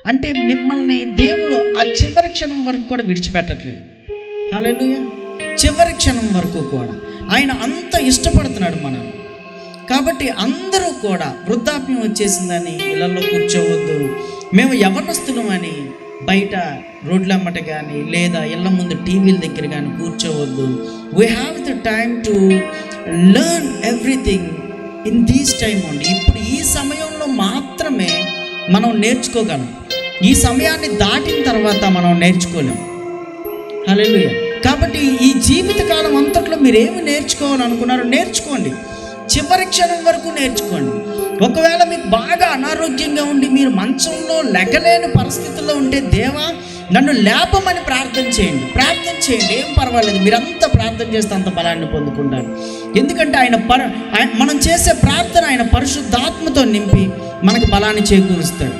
అంటే మిమ్మల్ని దేవుడు ఆ చివరి క్షణం వరకు కూడా విడిచిపెట్టట్లేదు. హల్లెలూయా. చివరి క్షణం వరకు కూడా ఆయన అంత ఇష్టపడుతున్నాడు మనల్ని. కాబట్టి అందరూ కూడా వృద్ధాప్యం వచ్చేసిందని ఇళ్లలో కూర్చోవద్దు, మేము యవ్వనస్తులం అని బయట రోడ్లమ్మట కానీ లేదా ఇళ్ళ ముందు టీవీల దగ్గర కానీ కూర్చోవద్దు. We have the time to learn everything in these time only. ఇప్పుడు ఈ సమయంలో మాత్రమే మనం నేర్చుకోగలం. ఈ సమయాన్ని దాటిన తర్వాత మనం నేర్చుకోలేం. హల్లెలూయా. కాబట్టి ఈ జీవితకాలం అంతట్లో మీరు ఏమి నేర్చుకోవాలనుకున్నారో నేర్చుకోండి. చివరి క్షణం వరకు నేర్చుకోండి. ఒకవేళ మీకు బాగా అనారోగ్యంగా ఉండి మీరు మంచంలో లెగలేని పరిస్థితుల్లో ఉంటే, దేవా నన్ను లేపమని ప్రార్థన చేయండి. ప్రార్థన చేయండి, ఏం పర్వాలేదు. మీరంతా ప్రార్థన చేస్తే అంత బలాన్ని పొందుకుంటారు. ఎందుకంటే మనం చేసే ప్రార్థన ఆయన పరిశుద్ధాత్మతో నింపి మనకు బలాన్ని చేకూరుస్తాడు.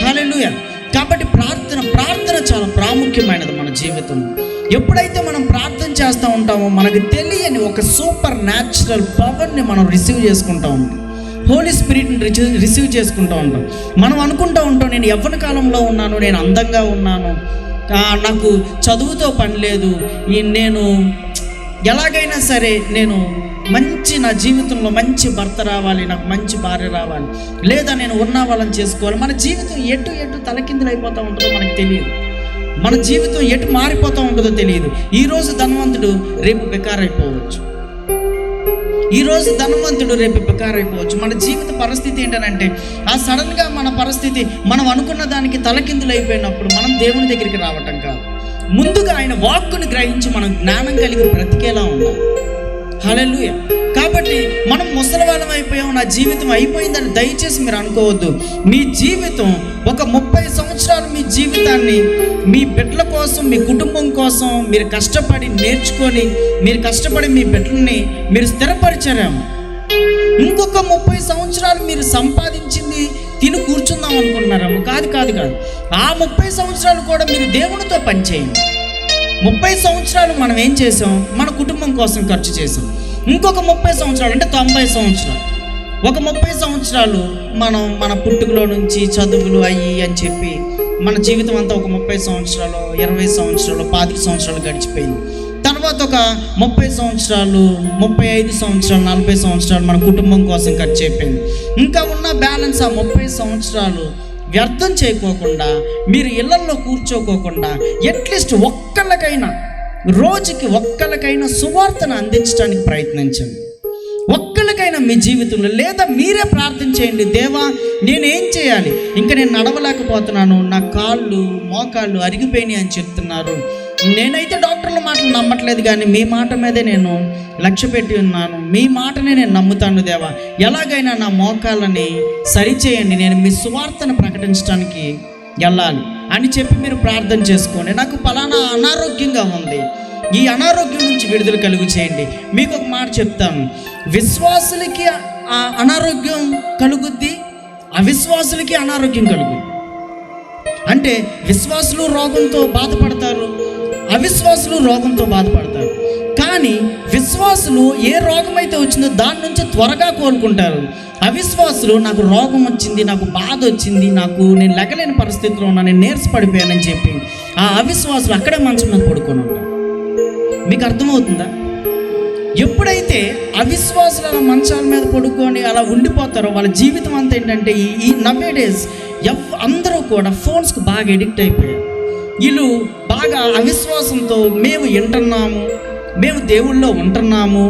హల్లెలూయా. కాబట్టి ప్రార్థన చాలా ప్రాముఖ్యమైనది మన జీవితంలో. ఎప్పుడైతే మనం ప్రార్థన చేస్తూ ఉంటామో మనకు తెలియని ఒక సూపర్ న్యాచురల్ పవర్ని మనం రిసీవ్ చేసుకుంటూ ఉంటాం. హోలీ స్పిరిట్ని రిసీవ్ చేసుకుంటూ ఉంటాం. మనం అనుకుంటూ ఉంటాం, నేను యవ్వన కాలంలో ఉన్నాను, నేను అందంగా ఉన్నాను, నాకు చదువుతో పని లేదు, నేను ఎలాగైనా సరే నేను నా జీవితంలో మంచి భర్త రావాలి, నాకు మంచి భార్య రావాలి, లేదా నేను ఉన్న వాళ్ళని చేసుకోవాలి. మన జీవితం ఎటు తలకిందులు అయిపోతూ ఉంటుందో మనకు తెలియదు. మన జీవితం ఎటు మారిపోతూ ఉంటుందో తెలియదు. ఈరోజు ధనవంతుడు రేపు బెకారైపోవచ్చు. ఈరోజు ధనవంతుడు రేపు బెకారైపోవచ్చు. మన జీవిత పరిస్థితి ఏంటంటే ఆ సడన్గా మన పరిస్థితి మనం అనుకున్న దానికి తలకిందులు అయిపోయినప్పుడు మనం దేవుని దగ్గరికి రావటం కాదు, ముందుగా ఆయన వాక్కుని గ్రహించి మనం జ్ఞానం కలిగి బ్రతికేలా ఉండాలి. హల్లెలూయా. కాబట్టి మనం ముసలివాళ్ళం అయిపోయాం, నా జీవితం అయిపోయిందని దయచేసి మీరు అనుకోవద్దు. మీ జీవితం ఒక 30 సంవత్సరాలు మీ జీవితాన్ని మీ బిడ్డల కోసం, మీ కుటుంబం కోసం మీరు కష్టపడి నేర్చుకొని, మీరు కష్టపడి మీ బిడ్డల్ని మీరు స్థిరపరిచారేమో. ఇంకొక 30 సంవత్సరాలు మీరు సంపాదించింది తిని కూర్చుందాం అనుకుంటున్నారేమో. కాదు. ఆ 30 సంవత్సరాలు కూడా మీరు దేవునితో పనిచేయండి. 30 సంవత్సరాలు మనం ఏం చేసాం? మన కుటుంబం కోసం ఖర్చు చేసాం. ఇంకొక 30 సంవత్సరాలు అంటే 90 సంవత్సరాలు. ఒక 30 సంవత్సరాలు మనం మన పుట్టుకలో నుంచి చదువులు అయ్యి అని చెప్పి మన జీవితం అంతా ఒక 30 సంవత్సరాలు, 20 సంవత్సరాలు, 25 సంవత్సరాలు గడిచిపోయింది. తర్వాత ఒక 30 సంవత్సరాలు, 35 సంవత్సరాలు, 40 సంవత్సరాలు మన కుటుంబం కోసం ఖర్చు అయిపోయింది. ఇంకా ఉన్న బ్యాలెన్స్ ఆ 30 సంవత్సరాలు వ్యర్థం చేయకోకుండా, మీరు ఇళ్లలో కూర్చోకోకుండా అట్లీస్ట్ రోజుకి ఒక్కళ్ళకైనా సువార్తను అందించడానికి ప్రయత్నించండి. ఒక్కళ్ళకైనా మీ జీవితంలో, లేదా మీరే ప్రార్థన చేయండి, దేవా నేనేం చేయాలి, ఇంకా నేను నడవలేకపోతున్నాను, నా కాళ్ళు మోకాళ్ళు అరిగిపోయినాయి అని చెప్తున్నారు. నేనైతే డాక్టర్ల మాటలు నమ్మట్లేదు, కానీ మీ మాట మీదే నేను లక్ష్య పెట్టి ఉన్నాను, మీ మాటనే నేను నమ్ముతాను దేవా, ఎలాగైనా నా మోకాళ్ళని సరిచేయండి, నేను మీ సువార్తను ప్రకటించడానికి వెళ్ళాలి అని చెప్పి మీరు ప్రార్థన చేసుకోండి. నాకు పలానా అనారోగ్యంగా ఉంది, ఈ అనారోగ్యం నుంచి విడుదల కలుగు చేయండి. మీకు ఒక మాట చెప్తాను, విశ్వాసులకి అనారోగ్యం కలుగుద్ది, అవిశ్వాసులకి అనారోగ్యం కలుగుద్ది. అంటే విశ్వాసులు రోగంతో బాధపడతారు, అవిశ్వాసులు రోగంతో బాధపడతారు. కానీ విశ్వాసులు ఏ రోగం అయితే వచ్చిందో దాని నుంచి త్వరగా కోలుకుంటారు. అవిశ్వాసులు నాకు రోగం వచ్చింది, నాకు బాధ వచ్చింది, నేను లెగలేని పరిస్థితిలో ఉన్నాను, నేను నీరసపడిపోయానని చెప్పి ఆ అవిశ్వాసులు అక్కడే మంచం మీద పడుకొని ఉంటారు. మీకు అర్థమవుతుందా? ఎప్పుడైతే అవిశ్వాసులు అలా మంచాల మీద పడుకొని అలా ఉండిపోతారో వాళ్ళ జీవితం అంతా ఏంటంటే ఈ నవేడేస్ అందరూ కూడా ఫోన్స్కి బాగా ఎడిక్ట్ అయిపోయారు. వీళ్ళు బాగా అవిశ్వాసంతో మేము వింటున్నాము, మేము దేవుళ్ళో ఉంటున్నాము,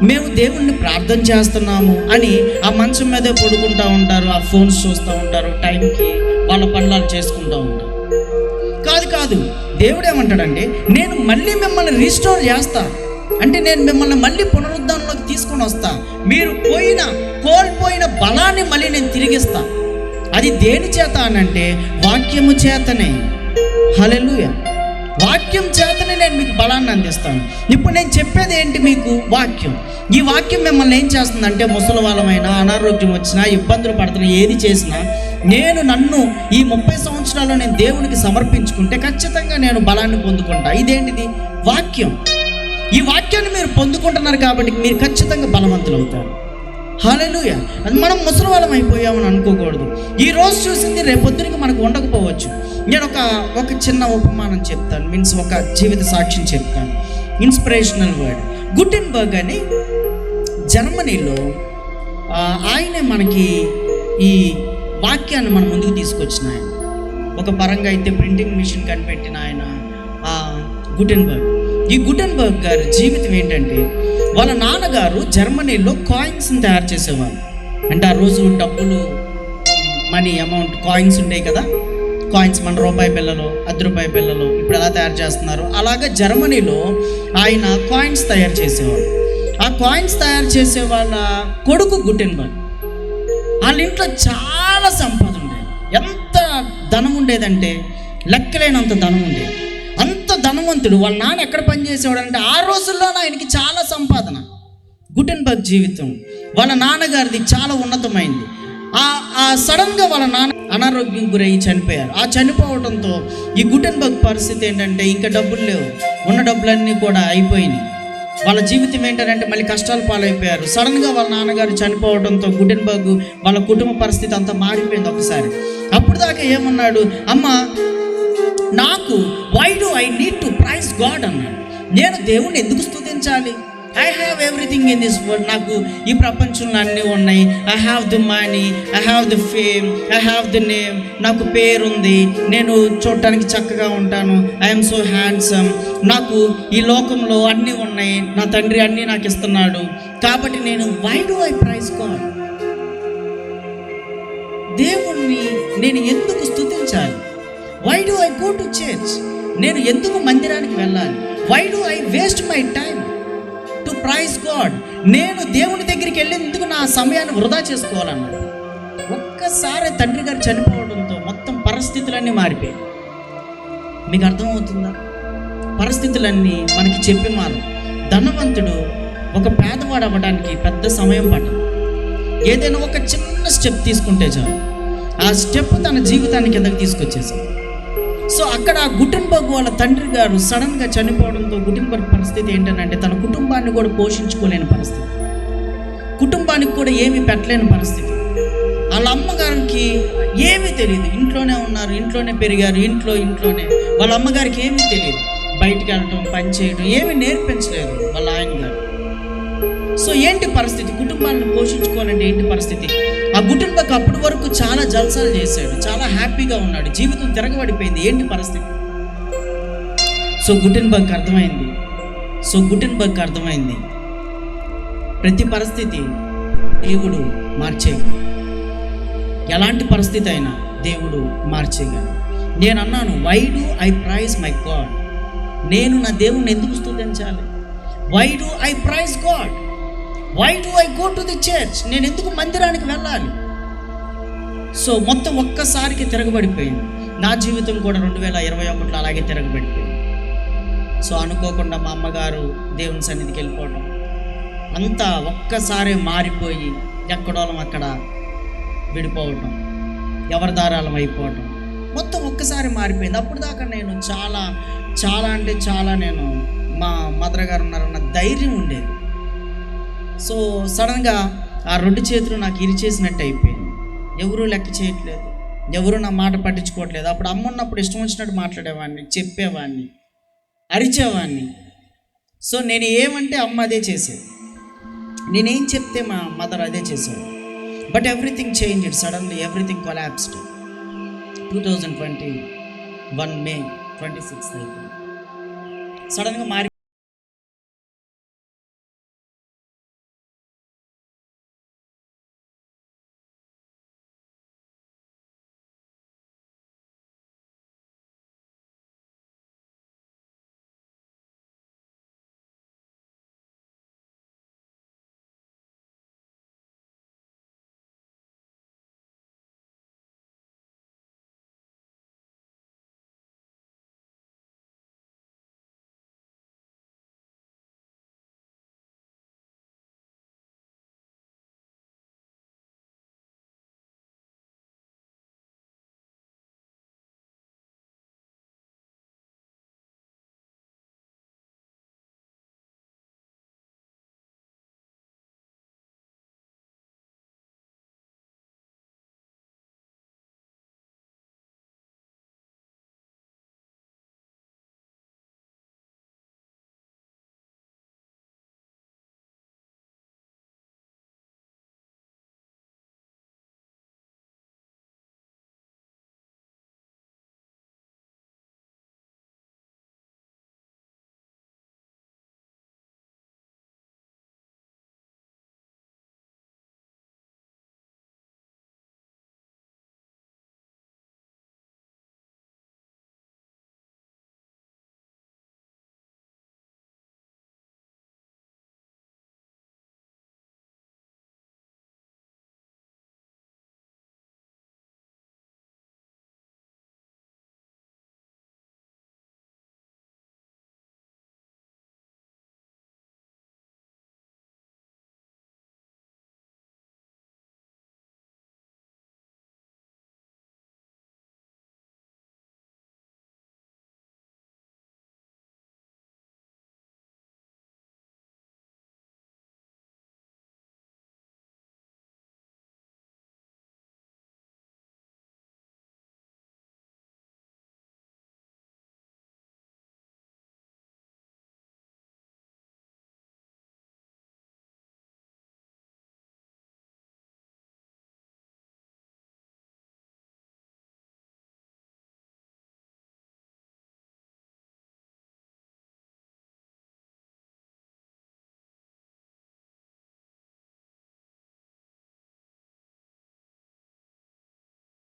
మేము దేవుణ్ణి ప్రార్థన చేస్తున్నాము అని ఆ మంచం మీదే పడుకుంటూ ఉంటారు, ఆ ఫోన్స్ చూస్తూ ఉంటారు, టైంకి వాళ్ళ పనులు చేసుకుంటూ ఉంటారు. కాదు, దేవుడు ఏమంటాడంటే నేను మళ్ళీ మిమ్మల్ని రీస్టోర్ చేస్తా, అంటే నేను మిమ్మల్ని మళ్ళీ పునరుద్ధరణలోకి తీసుకొని వస్తా, మీరు కోల్పోయిన బలాన్ని మళ్ళీ నేను తిరిగిస్తా. అది దేని చేత అనంటే వాక్యము చేతనే. హల్లెలూయా. వాక్యం చేతనే నేను మీకు బలాన్ని అందిస్తాను. ఇప్పుడు నేను చెప్పేది ఏంటి? మీకు వాక్యం. ఈ వాక్యం మిమ్మల్ని ఏం చేస్తుందంటే ముసలి వాళ్ళమైనా, అనారోగ్యం వచ్చినా, ఇబ్బందులు పడుతున్నా, ఏది చేసినా నన్ను ఈ 30 సంవత్సరాల్లో నేను దేవునికి సమర్పించుకుంటే ఖచ్చితంగా నేను బలాన్ని పొందుకుంటా. ఇదేంటిది? వాక్యం. ఈ వాక్యాన్ని మీరు పొందుకుంటున్నారు కాబట్టి మీరు ఖచ్చితంగా బలవంతులు అవుతారు. హల్లెలూయా. అది మనం ముసలి వాళ్ళం అయిపోయామని అనుకోకూడదు. ఈ రోజు చూసింది రేపొద్దునికి మనకు ఉండకపోవచ్చు. నేను ఒక చిన్న ఉపమానం చెప్తాను, మీన్స్ ఒక జీవిత సాక్ష్యం చెప్తాను, ఇన్స్పిరేషనల్ వర్డ్. గుటెన్బర్గ్ అని జర్మనీలో ఆయనే మనకి ఈ వాక్యాన్ని మన ముందుకు తీసుకొచ్చిన ఆయన. ఒక పరంగా అయితే ప్రింటింగ్ మిషన్ కనిపెట్టిన ఆయన గుటెన్బర్గ్. ఈ గుటెన్బర్గ్ గారి జీవితం ఏంటంటే, వాళ్ళ నాన్నగారు జర్మనీలో కాయిన్స్ని తయారు చేసేవారు. అంటే ఆ రోజు డబ్బులు, మనీ అమౌంట్ కాయిన్స్ ఉండేవి కదా, కాయిన్స్, మన రూపాయి బిళ్ళలు, 10 రూపాయి బిళ్ళలు ఇప్పుడు ఎలా తయారు చేస్తున్నారు, అలాగే జర్మనీలో ఆయన కాయిన్స్ తయారు చేసేవాడు. ఆ కాయిన్స్ తయారు చేసే వాళ్ళ కొడుకు గుటెన్బర్గ్. వాళ్ళ ఇంట్లో చాలా సంపద ఉండేది. ఎంత ధనం ఉండేదంటే లెక్కలేనంత ధనం ఉండేది. అంత ధనవంతుడు. వాళ్ళ నాన్న ఎక్కడ పనిచేసేవాడు అంటే, ఆ రోజుల్లోనే ఆయనకి చాలా సంపాదన. గుటెన్బర్గ్ జీవితం వాళ్ళ నాన్నగారిది చాలా ఉన్నతమైంది. ఆ సడన్గా వాళ్ళ నాన్న అనారోగ్యం గురయ్యి చనిపోయారు. ఆ చనిపోవడంతో ఈ గుటెన్బర్గ్ పరిస్థితి ఏంటంటే, ఇంకా డబ్బులు లేవు, ఉన్న డబ్బులన్నీ కూడా అయిపోయినాయి. వాళ్ళ జీవితం ఏంటంటే మళ్ళీ కష్టాల పాలైపోయారు. సడన్గా వాళ్ళ నాన్నగారు చనిపోవడంతో గుటెన్బర్గ్ వాళ్ళ కుటుంబ పరిస్థితి అంతా మారిపోయింది ఒకసారి. అప్పుడు దాకా ఏమన్నాడు, అమ్మ నాకు why do I need to praise God అన్నాడు. నేను దేవుణ్ణి ఎందుకు స్తుతించాలి? I have everything in this world. నాకు ఈ ప్రపంచంలో అన్నీ ఉన్నాయి. I have the money, I have the fame, I have the name. నాకు పేరుంది, నేను చూడటానికి చక్కగా ఉంటాను, ఐఎమ్ సో హ్యాండ్సమ్, నాకు ఈ లోకంలో అన్నీ ఉన్నాయి, నా తండ్రి అన్నీ నాకు ఇస్తున్నాడు, కాబట్టి నేను why do I praise God, దేవుణ్ణి నేను ఎందుకు స్తుతించాలి? Why do I go to church, నేను ఎందుకు మందిరానికి వెళ్ళాలి? Why do I waste my time to praise God, నేను దేవుని దగ్గరికి వెళ్ళేందుకు నా సమయాన్ని వృధా చేసుకోవాలన్నాడు. ఒక్కసారి తండ్రి గారు చనిపోవడంతో మొత్తం పరిస్థితులన్నీ మారిపోయాయి. మీకు అర్థమవుతుందా? పరిస్థితులన్నీ మనకి చెప్పి మారు. ధనవంతుడు ఒక పేదవాడు అవ్వడానికి పెద్ద సమయం పట్టదు. ఏదైనా ఒక చిన్న స్టెప్ తీసుకుంటే చాలు, ఆ స్టెప్ తన జీవితాన్ని కిందకి తీసుకొచ్చేసాడు. సో అక్కడ గుటెన్బర్గ్ వాళ్ళ తండ్రి గారు సడన్గా చనిపోవడంతో గుటెన్బర్గ్ పరిస్థితి ఏంటంటే, తన కుటుంబాన్ని కూడా పోషించుకోలేని పరిస్థితి, కుటుంబానికి కూడా ఏమీ పెట్టలేని పరిస్థితి. వాళ్ళ అమ్మగారికి ఏమీ తెలియదు, ఇంట్లోనే ఉన్నారు, ఇంట్లోనే పెరిగారు, ఇంట్లోనే. వాళ్ళ అమ్మగారికి ఏమీ తెలియదు, బయటికి వెళ్ళటం, పని చేయడం ఏమీ నేర్పించలేదు వాళ్ళ ఆయన గారు. సో ఏంటి పరిస్థితి? కుటుంబాన్ని పోషించుకోవాలంటే ఏంటి పరిస్థితి? ఆ గుటెన్బర్గ్ అప్పటి వరకు చాలా జల్సాలు చేశాడు, చాలా హ్యాపీగా ఉన్నాడు, జీవితం తిరగబడిపోయింది. ఏంటి పరిస్థితి? సో గుటెన్బర్గ్ అర్థమైంది ప్రతి పరిస్థితి దేవుడు మార్చేయగలడు. ఎలాంటి పరిస్థితి అయినా దేవుడు మార్చేయగలడు. నేను అన్నాను, why do I praise my God, నేను నా దేవుణ్ణి ఎందుకు స్తుతించాలి? Why do I praise God, why do I go to the church, నేను ఎందుకు మందిరానికి వెళ్ళాలి? సో మొత్తం ఒక్కసారికి తిరగబడిపోయింది. నా జీవితం కూడా 2021లో అలాగే తిరగబడిపోయింది. సో అనుకోకుండా మా అమ్మగారు దేవుని సన్నిధికి వెళ్ళిపోవడం, అంతా ఒక్కసారి మారిపోయి ఎక్కడోళం అక్కడ విడిపోవటం, ఎవరి దారాలం అయిపోవటం, మొత్తం ఒక్కసారి మారిపోయింది. అప్పుడు దాకా నేను చాలా నేను మా మదర్ గారు ఉన్నారన్న ధైర్యం ఉండేది. సో సడన్గా ఆ 2 చేతులు నాకు ఇరిచేసినట్టు అయిపోయింది. ఎవరూ లెక్క చేయట్లేదు, ఎవరు నా మాట పట్టించుకోవట్లేదు. అప్పుడు అమ్మ ఉన్నప్పుడు ఇష్టం వచ్చినట్టు మాట్లాడేవాడిని, చెప్పేవాడిని, అరిచేవాడిని. సో నేను ఏమంటే అమ్మ అదే చేసేది, నేనేం చెప్తే మా మదర్ అదే చేసేది. But everything changed suddenly, everything collapsed. 2021 మే 26 అయిపోయింది. సడన్గా మారి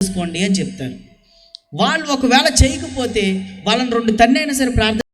చేసుకోండి అని చెప్తారు. వాళ్ళు ఒకవేళ చేయకపోతే వాళ్ళని 2 తన్ని అయినా సరే ప్రార్థన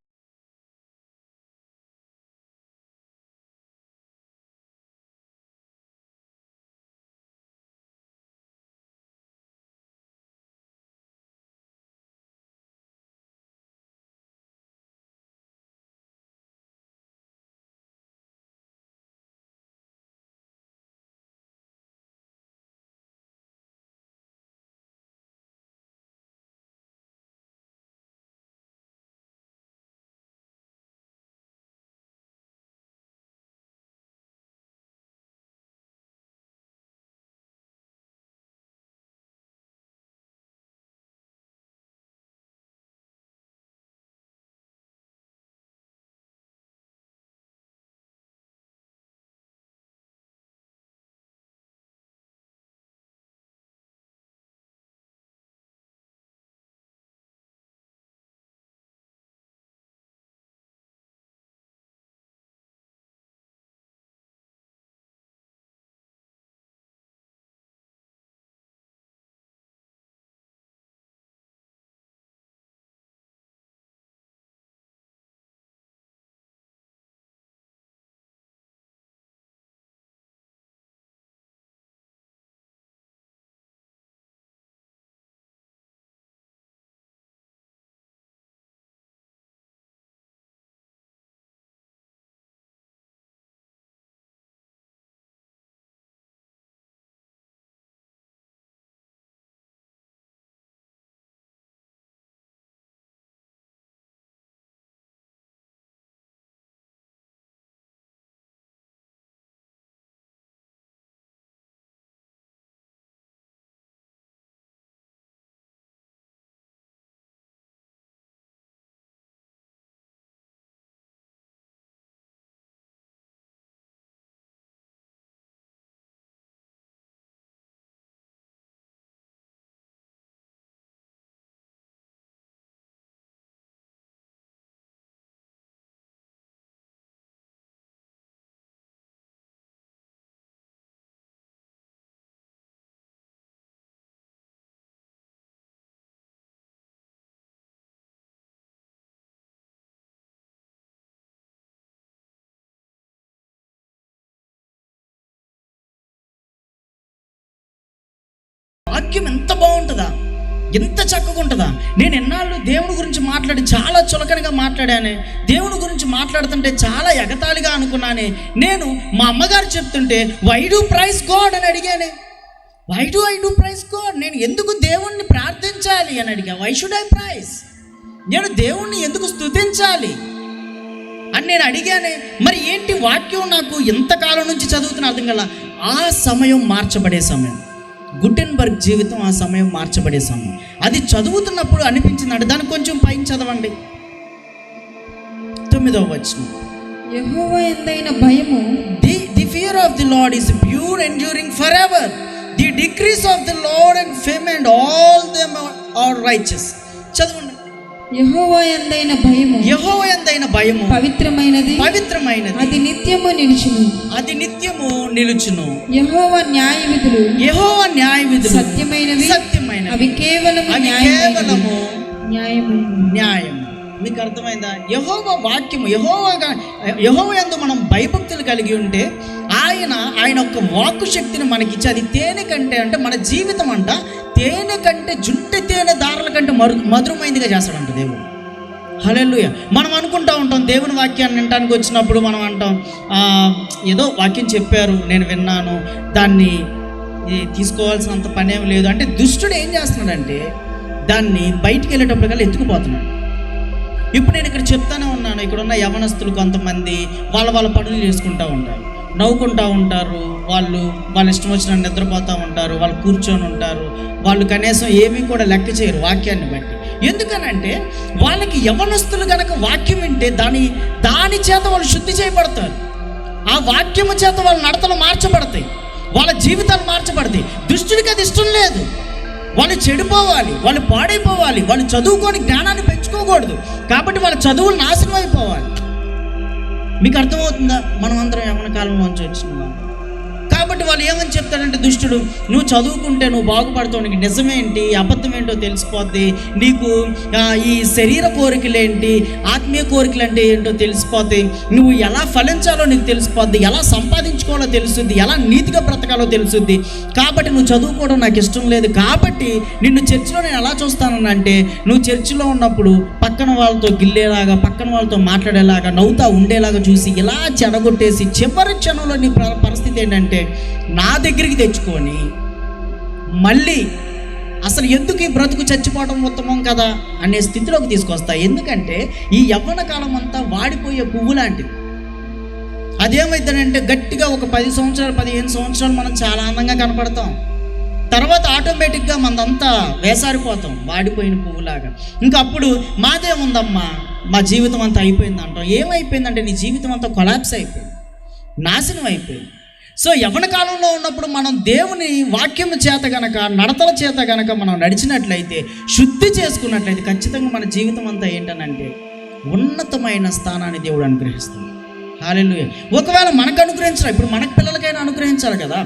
వాక్యం ఎంత బాగుంటుందా, ఎంత చక్కగా ఉంటుందా. నేను ఎన్నాళ్ళు దేవుని గురించి మాట్లాడి చాలా చులకనగా మాట్లాడానే, దేవుని గురించి మాట్లాడుతుంటే చాలా ఎగతాళిగా అనుకున్నానే. నేను మా అమ్మగారు చెప్తుంటే వై డు ప్రైజ్ గాడ్ అని అడిగానే. Why do I do praise God, నేను ఎందుకు దేవుణ్ణి ప్రార్థించాలి అని అడిగా. వై షుడ్ ఐ ప్రైజ్, నేను దేవుణ్ణి ఎందుకు స్తుతించాలి అని నేను అడిగానే. మరి ఏంటి వాక్యం నాకు ఎంతకాలం నుంచి చదువుతున్న అర్థం కల. ఆ సమయం మార్చబడే సమయం, గుటెన్బర్గ్ జీవితం ఆ సమయం మార్చబడే సమయం. అది చదువుతున్నప్పుడు అనిపించిందంటే దాన్ని కొంచెం పైన చదవండి. 9వ వచనం, యెహోవా యందైన భయము, the fear of the Lord is pure enduring for ever. The decrees of the Lord and firm and all them are righteous. చదవండి. యెహోవా యందైన భయము, యెహోవా యందైన భయము పవిత్రమైనది, పవిత్రమైనది, అది నిత్యము నిలుచును, అది నిత్యము నిలుచును. యెహోవా న్యాయ విధులు, యెహోవా న్యాయ విధులు సత్యమైనవి, సత్యమైనవి, అవి కేవలము న్యాయము. న్యాయం. మీకు అర్థమైందా? యెహోవా వాక్యము, యెహోవా యందు మనం భయభక్తులు కలిగి ఉంటే ఆయన యొక్క వాక్కు శక్తిని మనకిచ్చి, అది తేనె కంటే, అంటే మన జీవితం అంట తేనె కంటే, జుంటె తేనె దారుల కంటే మధురమైందిగా చేస్తాడంట దేవుడు. హల్లెలూయా. మనం అనుకుంటా ఉంటాం, దేవుని వాక్యాన్ని వినటానికి వచ్చినప్పుడు మనం అంటాం, ఏదో వాక్యం చెప్పారు, నేను విన్నాను, దాన్ని తీసుకోవాల్సినంత పనేం లేదు అంటే. దుష్టుడు ఏం చేస్తున్నాడంటే దాన్ని బయటికి వెళ్ళేటప్పటికల్లా ఎత్తుకుపోతున్నాడు. ఇప్పుడు నేను ఇక్కడ చెప్తానే ఉన్నాను, ఇక్కడ ఉన్న యవనస్తులు కొంతమంది వాళ్ళ పనులు చేసుకుంటూ ఉంటారు, నవ్వుకుంటూ ఉంటారు, వాళ్ళ ఇష్టం వచ్చిన నిద్రపోతూ ఉంటారు, వాళ్ళు కూర్చొని ఉంటారు, వాళ్ళు కనీసం ఏమీ కూడా లెక్క చేయరు వాక్యాన్ని బట్టి. ఎందుకనంటే వాళ్ళకి యవనస్తులు కనుక వాక్యం వింటే దాని చేత వాళ్ళు శుద్ధి చేయబడతారు. ఆ వాక్యము చేత వాళ్ళ నడతలు మార్చబడతాయి, వాళ్ళ జీవితాలు మార్చబడతాయి. దుష్టుడికి అది ఇష్టం లేదు. వాళ్ళు చెడిపోవాలి, వాళ్ళు పాడైపోవాలి, వాళ్ళు చదువుకొని జ్ఞానాన్ని పెంచుకోకూడదు. కాబట్టి వాళ్ళ చదువులు నాశనం అయిపోవాలి. మీకు అర్థమవుతుందా? మనం అందరం యవ్వన కాలంలోంచి వచ్చిన. కాబట్టి వాళ్ళు ఏమని చెప్తాడంటే దుష్టుడు, నువ్వు చదువుకుంటే నువ్వు బాగుపడతావు, నీకు నిజమేంటి అబద్ధం ఏంటో తెలిసిపోద్ది, నీకు ఈ శరీర కోరికలేంటి ఆత్మీయ కోరికలు అంటే ఏంటో తెలిసిపోతాయి, నువ్వు ఎలా ఫలించాలో నీకు తెలిసిపోద్ది, ఎలా సంపాదించుకోవాలో తెలుస్తుంది, ఎలా నీతిగా బ్రతకాలో తెలుస్తుంది, కాబట్టి నువ్వు చదువుకోవడం నాకు ఇష్టం లేదు, కాబట్టి నిన్ను చర్చిలో నేను ఎలా చూస్తానంటే నువ్వు చర్చిలో ఉన్నప్పుడు పక్కన వాళ్ళతో గిల్లేలాగా, పక్కన వాళ్ళతో మాట్లాడేలాగా, నవ్వుతా ఉండేలాగా చూసి ఇలా చెడగొట్టేసి చివరి క్షణంలో నీ పరిస్థితి ఏంటంటే నా దగ్గరికి తెచ్చుకొని మళ్ళీ అసలు ఎందుకు ఈ బ్రతుకు చచ్చిపోవడం ఉత్తమం కదా అనే స్థితిలోకి తీసుకొస్తా. ఎందుకంటే ఈ యవ్వన కాలం అంతా వాడిపోయే పువ్వు లాంటిది. అదేమైందంటే గట్టిగా ఒక 10 సంవత్సరాలు 15 సంవత్సరాలు మనం చాలా అందంగా కనపడతాం, తర్వాత ఆటోమేటిక్గా మనదంతా వేసారిపోతాం వాడిపోయిన పువ్వులాగా. ఇంకా అప్పుడు మాదే ఉందమ్మా, మా జీవితం అంతా అయిపోయింది అంటాం. ఏమైపోయిందంటే నీ జీవితం అంతా కొలాప్స్ అయిపోయింది, నాశనం అయిపోయింది. సో యవ్వన కాలంలో ఉన్నప్పుడు మనం దేవుని వాక్యం చేత గనక, నడతల చేత గనక మనం నడిచినట్లయితే, శుద్ధి చేసుకున్నట్లయితే ఖచ్చితంగా మన జీవితం అంతా ఏంటనంటే ఉన్నతమైన స్థానాన్ని దేవుడు అనుగ్రహిస్తాడు. హల్లెలూయా. ఒకవేళ మనకు అనుగ్రహించాలి, ఇప్పుడు మనకు పిల్లలకైనా అనుగ్రహించాలి కదా,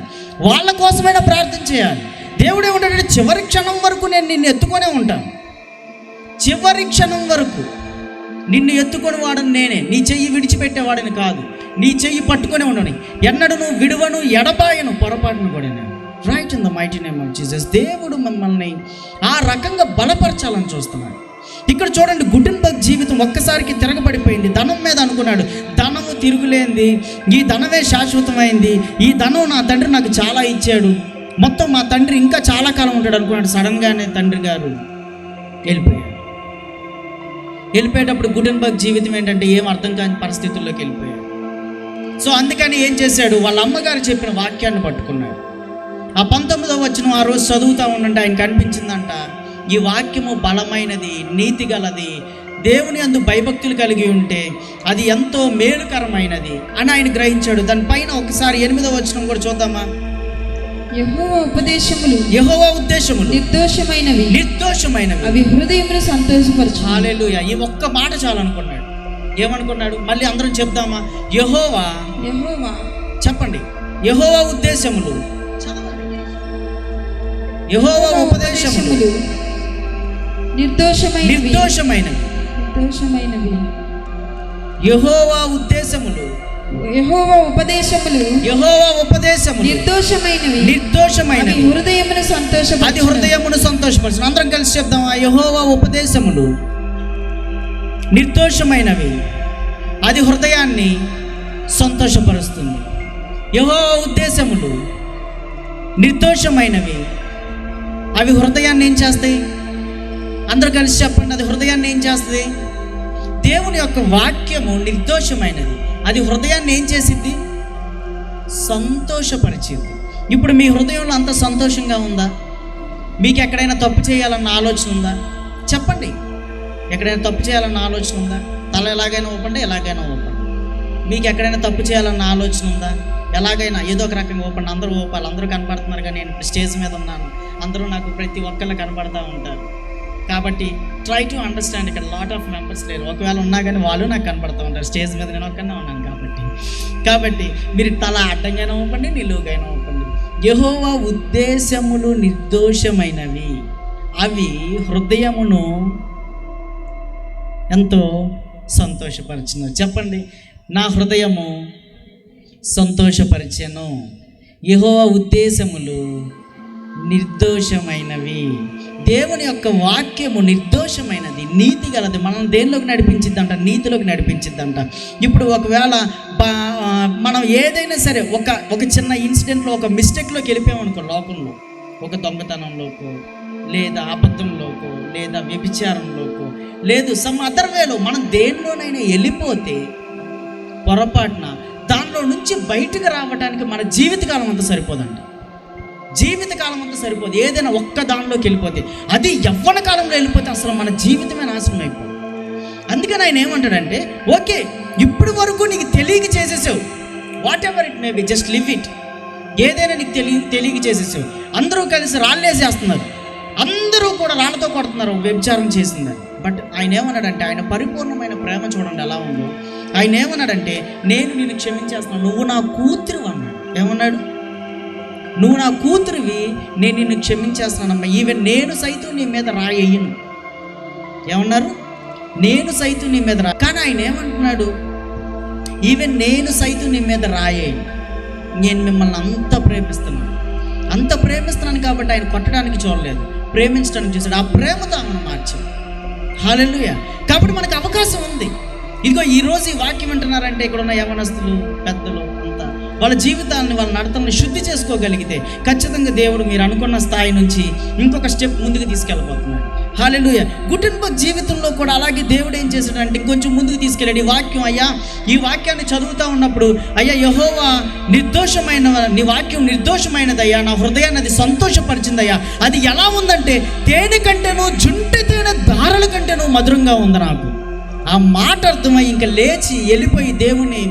వాళ్ళ కోసమైనా ప్రార్థన చేయాలి. దేవుడు ఏమంటాడంటే చివరి క్షణం వరకు నేను నిన్ను ఎత్తుకొనే ఉంటాను, చివరి క్షణం వరకు నిన్ను ఎత్తుకొని వాడని నేనే, నీ చెయ్యి విడిచిపెట్టేవాడిని కాదు, నీ చెయ్యి పట్టుకొని ఉండని, ఎన్నడూ నువ్వు విడువను ఎడబాయను పొరపాటును కూడా నేను. Right in the mighty name of Jesus. దేవుడు మనల్ని ఆ రకంగా బలపరచాలని చూస్తున్నాడు. ఇక్కడ చూడండి, గుటెన్బర్గ్ జీవితం ఒక్కసారికి తిరగబడిపోయింది. ధనం మీద అనుకున్నాడు, ధనము తిరుగులేంది, ఈ ధనమే శాశ్వతమైంది, ఈ ధనం నా తండ్రి నాకు చాలా ఇచ్చాడు, మొత్తం మా తండ్రి ఇంకా చాలా కాలం ఉంటాడు అనుకున్నాడు. సడన్గానే తండ్రి గారు వెళ్ళిపోయేటప్పుడు గుటెన్బర్గ్ జీవితం ఏంటంటే ఏం అర్థం కాని పరిస్థితుల్లోకి వెళ్ళిపోయాడు. సో అందుకని ఏం చేశాడు, వాళ్ళ అమ్మగారు చెప్పిన వాక్యాన్ని పట్టుకున్నాడు. ఆ 19వ వచనం ఆ రోజు చదువుతూ ఉండంటే ఆయనకు అనిపించిందంట, ఈ వాక్యము బలమైనది, నీతి గలది, దేవుని యందు భయభక్తులు కలిగి ఉంటే అది ఎంతో మేలుకరమైనది అని ఆయన గ్రహించాడు. దానిపైన ఒకసారి 8వ వచనం కూడా చూద్దామా. యెహోవా ఉపదేశములు నిర్దోషమైనవి, అవి హృదయమును సంతోషపరచు. హల్లెలూయా. ఈ ఒక్క మాట చాలు అనుకున్నాడు. ఏమనుకున్నాడు? మళ్ళీ అందరం చెప్దామా? యెహోవా చెప్పండి. యెహోవా ఉద్దేశములు, యెహోవా ఉపదేశములు నిర్దోషమైనవి, యెహోవా ఉద్దేశములు, యెహోవా ఉపదేశములు నిర్దోషమైనవి, అది హృదయమును సంతోషపరచును. అందరం కలిసి చెప్దామా? యెహోవా ఉపదేశములు నిర్దోషమైనవి, అది హృదయాన్ని సంతోషపరుస్తుంది. యెహోవా ఉద్దేశములు నిర్దోషమైనవి, అవి హృదయాన్ని ఏం చేస్తాయి? అందరూ కలిసి చెప్పండి, అది హృదయాన్ని ఏం చేస్తుంది? దేవుని యొక్క వాక్యము నిర్దోషమైనది, అది హృదయాన్ని ఏం చేసిద్ది? సంతోషపరిచింది. ఇప్పుడు మీ హృదయంలో అంత సంతోషంగా ఉందా? మీకు ఎక్కడైనా తప్పు చేయాలన్న ఆలోచన ఉందా? చెప్పండి. ఎక్కడైనా తప్పు చేయాలన్న ఆలోచన ఉందా? తల ఎలాగైనా ఊపండి, ఎలాగైనా ఊపండి. మీకు ఎక్కడైనా తప్పు చేయాలన్న ఆలోచన ఉందా? ఎలాగైనా ఏదో ఒక రకంగా ఊపండి. అందరూ ఊపాలి. అందరూ కనపడుతున్నారు కానీ నేను ఇప్పుడు స్టేజ్ మీద ఉన్నాను, అందరూ నాకు ప్రతి ఒక్కళ్ళు కనపడుతూ ఉంటారు. కాబట్టి ట్రై టు అండర్స్టాండ్. ఇక్కడ లాట్ ఆఫ్ మెంబర్స్ లేరు, ఒకవేళ ఉన్నా కానీ వాళ్ళు నాకు కనపడుతూ ఉంటారు. స్టేజ్ మీద నేను ఒక్కనే ఉన్నాను కాబట్టి మీరు తల అడ్డంగానే ఊపండి, నిలువుగానే ఊపండి. యెహోవా ఉద్దేశములు నిర్దోషమైనవి, అవి హృదయమును ఎంతో సంతోషపరిచెను. చెప్పండి, నా హృదయము సంతోషపరిచెను. యెహోవా ఉద్దేశములు నిర్దోషమైనవి. దేవుని యొక్క వాక్యము నిర్దోషమైనది, నీతి గలది, మనం దేనిలోకి నడిపించిద్దంట? నీతిలోకి నడిపించిద్దంట. ఇప్పుడు ఒకవేళ మనం ఏదైనా సరే ఒక చిన్న ఇన్సిడెంట్లో, ఒక మిస్టేక్లోకి వెళ్ళిపోయామనుకో, లోకంలో ఒక దొంగతనంలోకో, లేదా అబద్ధంలోకో, లేదా వ్యభిచారంలోకో, లేదు సమ్ అదర్ వేలో మనం దేనిలోనైనా వెళ్ళిపోతే పొరపాటున దానిలో నుంచి బయటకు రావడానికి మన జీవితకాలం అంతా సరిపోదండి. జీవితకాలం అంతా సరిపోదు. ఏదైనా ఒక్క దానిలోకి వెళ్ళిపోతే, అది యవ్వన కాలంలో వెళ్ళిపోతే అసలు మన జీవితమే నాశనం అయిపోతుంది. అందుకని ఆయన ఏమంటాడంటే, ఓకే ఇప్పుడు వరకు నీకు తెలియక చేసేసావు, whatever it may be, just leave it. ఏదైనా నీకు తెలియక చేసేసావు. అందరూ కలిసి రాళ్ళేసేస్తున్నారు, అందరూ కూడా రాళ్ళతో కొడుతున్నారు వ్యభిచారం చేసిందని. బట్ ఆయన ఏమన్నాడంటే, ఆయన పరిపూర్ణమైన ప్రేమ చూడండి ఎలా ఉందో. ఆయన ఏమన్నాడంటే, నేను నిన్ను క్షమించేస్తున్నాను, నువ్వు నా కూతురు అన్నాడు. ఏమన్నాడు? నువ్వు నా కూతురివి, నేను నిన్ను క్షమించేస్తానమ్మా, ఈవెన్ నేను సైతం నీ మీద రాయను. ఏమన్నారు? నేను సైతం నీ మీద రా. కానీ ఆయన ఏమంటున్నాడు? ఈవెన్ నేను సైతం నీ మీద రాయను, నేను మిమ్మల్ని అంత ప్రేమిస్తున్నాను కాబట్టి ఆయన కొట్టడానికి చూడలేదు, ప్రేమించడానికి చూశాడు. ఆ ప్రేమతో ఆమెను మార్చాడు. హల్లెలూయా. కాబట్టి మనకు అవకాశం ఉంది. ఇదిగో ఈరోజు ఈ వాక్యం వింటున్నారంటే ఇక్కడ ఉన్న యవనస్తులు, పెద్దలు అంతా వాళ్ళ జీవితాలని, వాళ్ళ నడతలను శుద్ధి చేసుకోగలిగితే ఖచ్చితంగా దేవుడు మీరు అనుకున్న స్థాయి నుంచి ఇంకొక స్టెప్ ముందుకు తీసుకెళ్ళిపోతున్నాడు. హల్లెలూయా. గుటెన్బర్గ్ జీవితంలో కూడా అలాగే దేవుడు ఏం చేశాడంటే ఇంకొంచెం ముందుకు తీసుకెళ్ళాడు. ఈ వాక్యం, అయ్యా ఈ వాక్యాన్ని చదువుతూ ఉన్నప్పుడు, అయ్యా యెహోవా నీ వాక్యం నిర్దోషమైనదయ్యా, నా హృదయాన్ని అది సంతోషపరిచిందయ్యా. అది ఎలా ఉందంటే తేనె కంటేను, జుంటి తేనె దారుల కంటేను మధురంగా ఉంది నాకు. ఆ మాట అర్థమై ఇంకా లేచి వెళ్ళిపోయి దేవుని,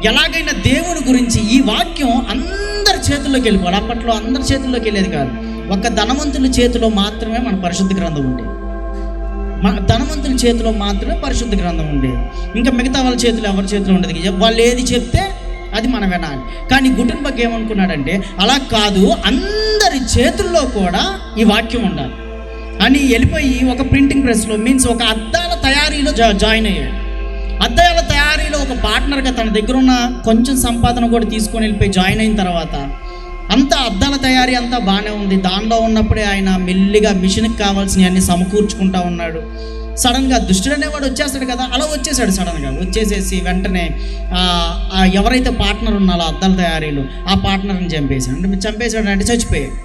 ఎలాగైనా దేవుని గురించి ఈ వాక్యం అందరి చేతుల్లోకి వెళ్ళిపోవాలి. అప్పట్లో అందరి చేతుల్లోకి వెళ్ళేది కాదు, ఒక ధనవంతుల చేతిలో మాత్రమే మన పరిశుద్ధ గ్రంథం ఉండేది. మన ధనవంతుల చేతిలో మాత్రమే పరిశుద్ధ గ్రంథం ఉండేది. ఇంకా మిగతా వాళ్ళ చేతిలో ఎవరి చేతిలో ఉండేది. వాళ్ళు ఏది చెప్తే అది మనం వినాలి. కానీ గుటెన్బర్గ్ ఏమనుకున్నాడంటే అలా కాదు, అందరి చేతుల్లో కూడా ఈ వాక్యం ఉండాలి అని వెళ్ళిపోయి ఒక ప్రింటింగ్ ప్రెస్లో, మీన్స్ ఒక అద్దాల తయారీలో జాయిన్ అయ్యాడు. అద్దాల తయారీలో ఒక పార్ట్నర్గా తన దగ్గర ఉన్న కొంచెం సంపాదన కూడా తీసుకొని వెళ్ళిపోయి జాయిన్ అయిన తర్వాత అంతా అద్దాల తయారీ అంతా బాగానే ఉంది. దానిలో ఉన్నప్పుడే ఆయన మెల్లిగా మిషన్కి కావాల్సినవి అన్నీ సమకూర్చుకుంటా ఉన్నాడు. సడన్గా దుష్టుడు అనేవాడు వచ్చేస్తాడు కదా, అలా వచ్చేసాడు. సడన్గా వచ్చేసేసి వెంటనే ఎవరైతే పార్ట్నర్ ఉన్నారో అద్దాల తయారీలో ఆ పార్ట్నర్ని చంపేశాడు. అంటే చంపేశాడు అంటే చచ్చిపోయాడు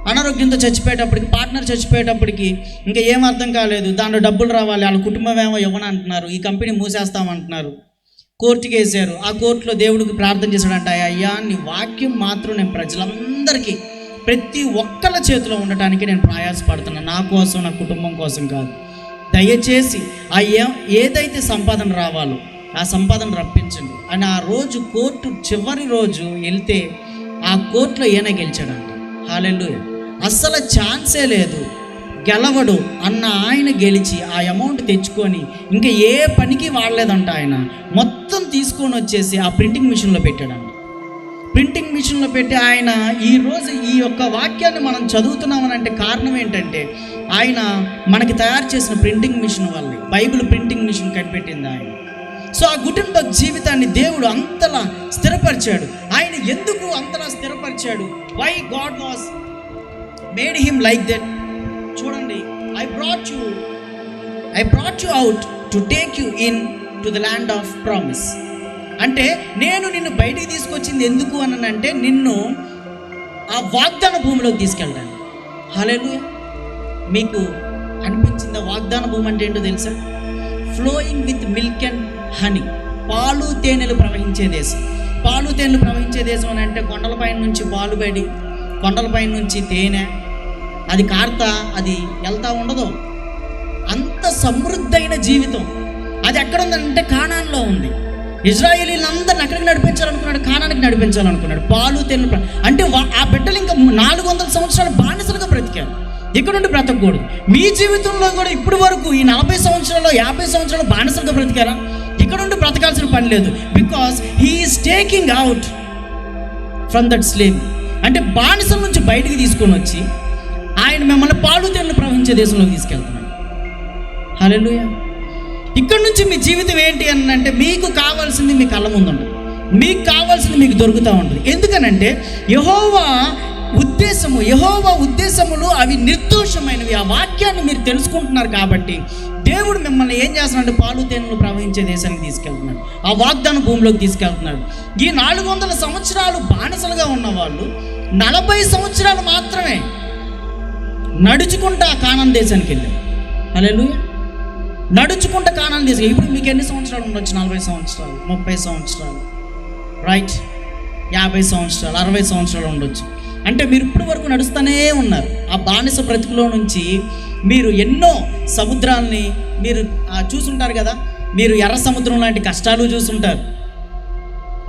అనారోగ్యంతో చచ్చిపోయేటప్పటికి, పార్ట్నర్ చచ్చిపోయేటప్పటికి ఇంకా ఏం అర్థం కాలేదు. దాంట్లో డబ్బులు రావాలి, వాళ్ళ కుటుంబం ఏమో ఇవ్వనంటున్నారు, ఈ కంపెనీ మూసేస్తామంటున్నారు. కోర్టుకి వేసారు. ఆ కోర్టులో దేవుడికి ప్రార్థన చేశాడంట, అయ్యా నీ వాక్యం మాత్రం నేను ప్రజలందరికీ, ప్రతి ఒక్కళ్ళ చేతిలో ఉండటానికి నేను ప్రయాసపడుతున్నాను, నా కోసం, నా కుటుంబం కోసం కాదు. దయచేసి ఏదైతే సంపాదన రావాలో ఆ సంపాదన రప్పించండి అని ఆ రోజు కోర్టు చివరి రోజు వెళ్తే ఆ కోర్టులో ఈయన గెలిచాడంట. హల్లెలూయా. అస్సలు ఛాన్సే లేదు, గెలవడు అన్న ఆయన గెలిచి ఆ అమౌంట్ తెచ్చుకొని ఇంకా ఏ పనికి వాడలేదంట. ఆయన మొత్తం తీసుకొని వచ్చేసి ఆ ప్రింటింగ్ మిషన్లో పెట్టాడంట. ప్రింటింగ్ మిషన్లో పెట్టి ఆయన ఈరోజు ఈ యొక్క వాక్యాన్ని మనం చదువుతున్నామని అంటే కారణం ఏంటంటే ఆయన మనకి తయారు చేసిన ప్రింటింగ్ మిషన్ వల్లే. బైబిల్ ప్రింటింగ్ మిషన్ కనిపెట్టింది ఆయన. సో ఆ గుటెన్బర్గ్ జీవితాన్ని దేవుడు అంతలా స్థిరపరిచాడు. ఆయన ఎందుకు అంతలా స్థిరపరిచాడు? Why God was made him like that. చూడండి, I brought you out to take you into the land of promise. అంటే నేను నిన్ను బయటికి తీసుకొచ్చింది ఎందుకు అని అంటే నిన్ను ఆ వాగ్దాన భూమిలోకి తీసుకెళ్ళాను. హల్లెలూయా. మీకు అనిపించిందా వాగ్దాన భూమి అంటే ఏంటో తెలుసా? Flowing with milk and honey, పాలు తేనెలు ప్రవహించే దేశం. పాలు తేనెలు ప్రవహించే దేశం అని అంటే కొండలపైన నుంచి పాలు పడి, కొండలపైన నుంచి తేనె అది కారుతా అది వెళ్తా ఉండదు. అంత సమృద్ధైన జీవితం అది ఎక్కడ ఉందంటే కానాన్లో ఉంది. ఇజ్రాయేలీలందరిని ఎక్కడికి నడిపించాలనుకున్నాడు? కానానికి నడిపించాలనుకున్నాడు. పాలు తేనెలు అంటే ఆ బిడ్డలు ఇంకా 400 సంవత్సరాలు బానిసలుగా బ్రతికారు. ఇక్కడ నుండి బ్రతకూడదు. మీ జీవితంలో కూడా ఇప్పటి వరకు ఈ 40 సంవత్సరాలు 50 సంవత్సరాలు బానిసలుగా బ్రతికారా? ఇక్కడ నుండి బ్రతకాల్సిన పని లేదు. Because he is taking out from that slave. అంటే బానిసల నుంచి బయటికి తీసుకొని వచ్చి ఆయన మిమ్మల్ని పాలు తేనెలు ప్రవహించే దేశంలోకి తీసుకెళ్తున్నాడు. హల్లెలూయా. ఇక్కడ నుంచి మీ జీవితం ఏంటి అని అంటే మీకు కావాల్సింది మీ కళ్ళ ముందు ఉండదు, మీకు కావాల్సింది మీకు దొరుకుతూ ఉంటుంది. ఎందుకనంటే యెహోవా ఉద్దేశములు అవి నిర్దోషమైనవి. ఆ వాక్యాన్ని మీరు తెలుసుకుంటున్నారు కాబట్టి దేవుడు మిమ్మల్ని ఏం చేస్తున్నాడు? పాలు తేనెలు ప్రవహించే దేశానికి తీసుకెళ్తున్నాడు, ఆ వాగ్దాన భూమిలోకి తీసుకెళ్తున్నాడు. ఈ 400 సంవత్సరాలు బానిసలుగా ఉన్నవాళ్ళు 40 సంవత్సరాలు మాత్రమే నడుచుకుంటా కానాన్ దేశానికి వెళ్ళారు. హల్లెలూయా. నడుచుకుంటా కానాన్ దేశం. ఇప్పుడు మీకు ఎన్ని సంవత్సరాలు ఉండొచ్చు? 40 సంవత్సరాలు, 30 సంవత్సరాలు, రైట్, 50 సంవత్సరాలు, 60 సంవత్సరాలు ఉండొచ్చు. అంటే మీరు ఇప్పటి వరకు నడుస్తూనే ఉన్నారు. ఆ బానిస బ్రతుకులో నుంచి మీరు ఎన్నో సముద్రాలని మీరు చూసుంటారు కదా. మీరు ఎర్ర సముద్రం లాంటి కష్టాలు చూసుంటారు,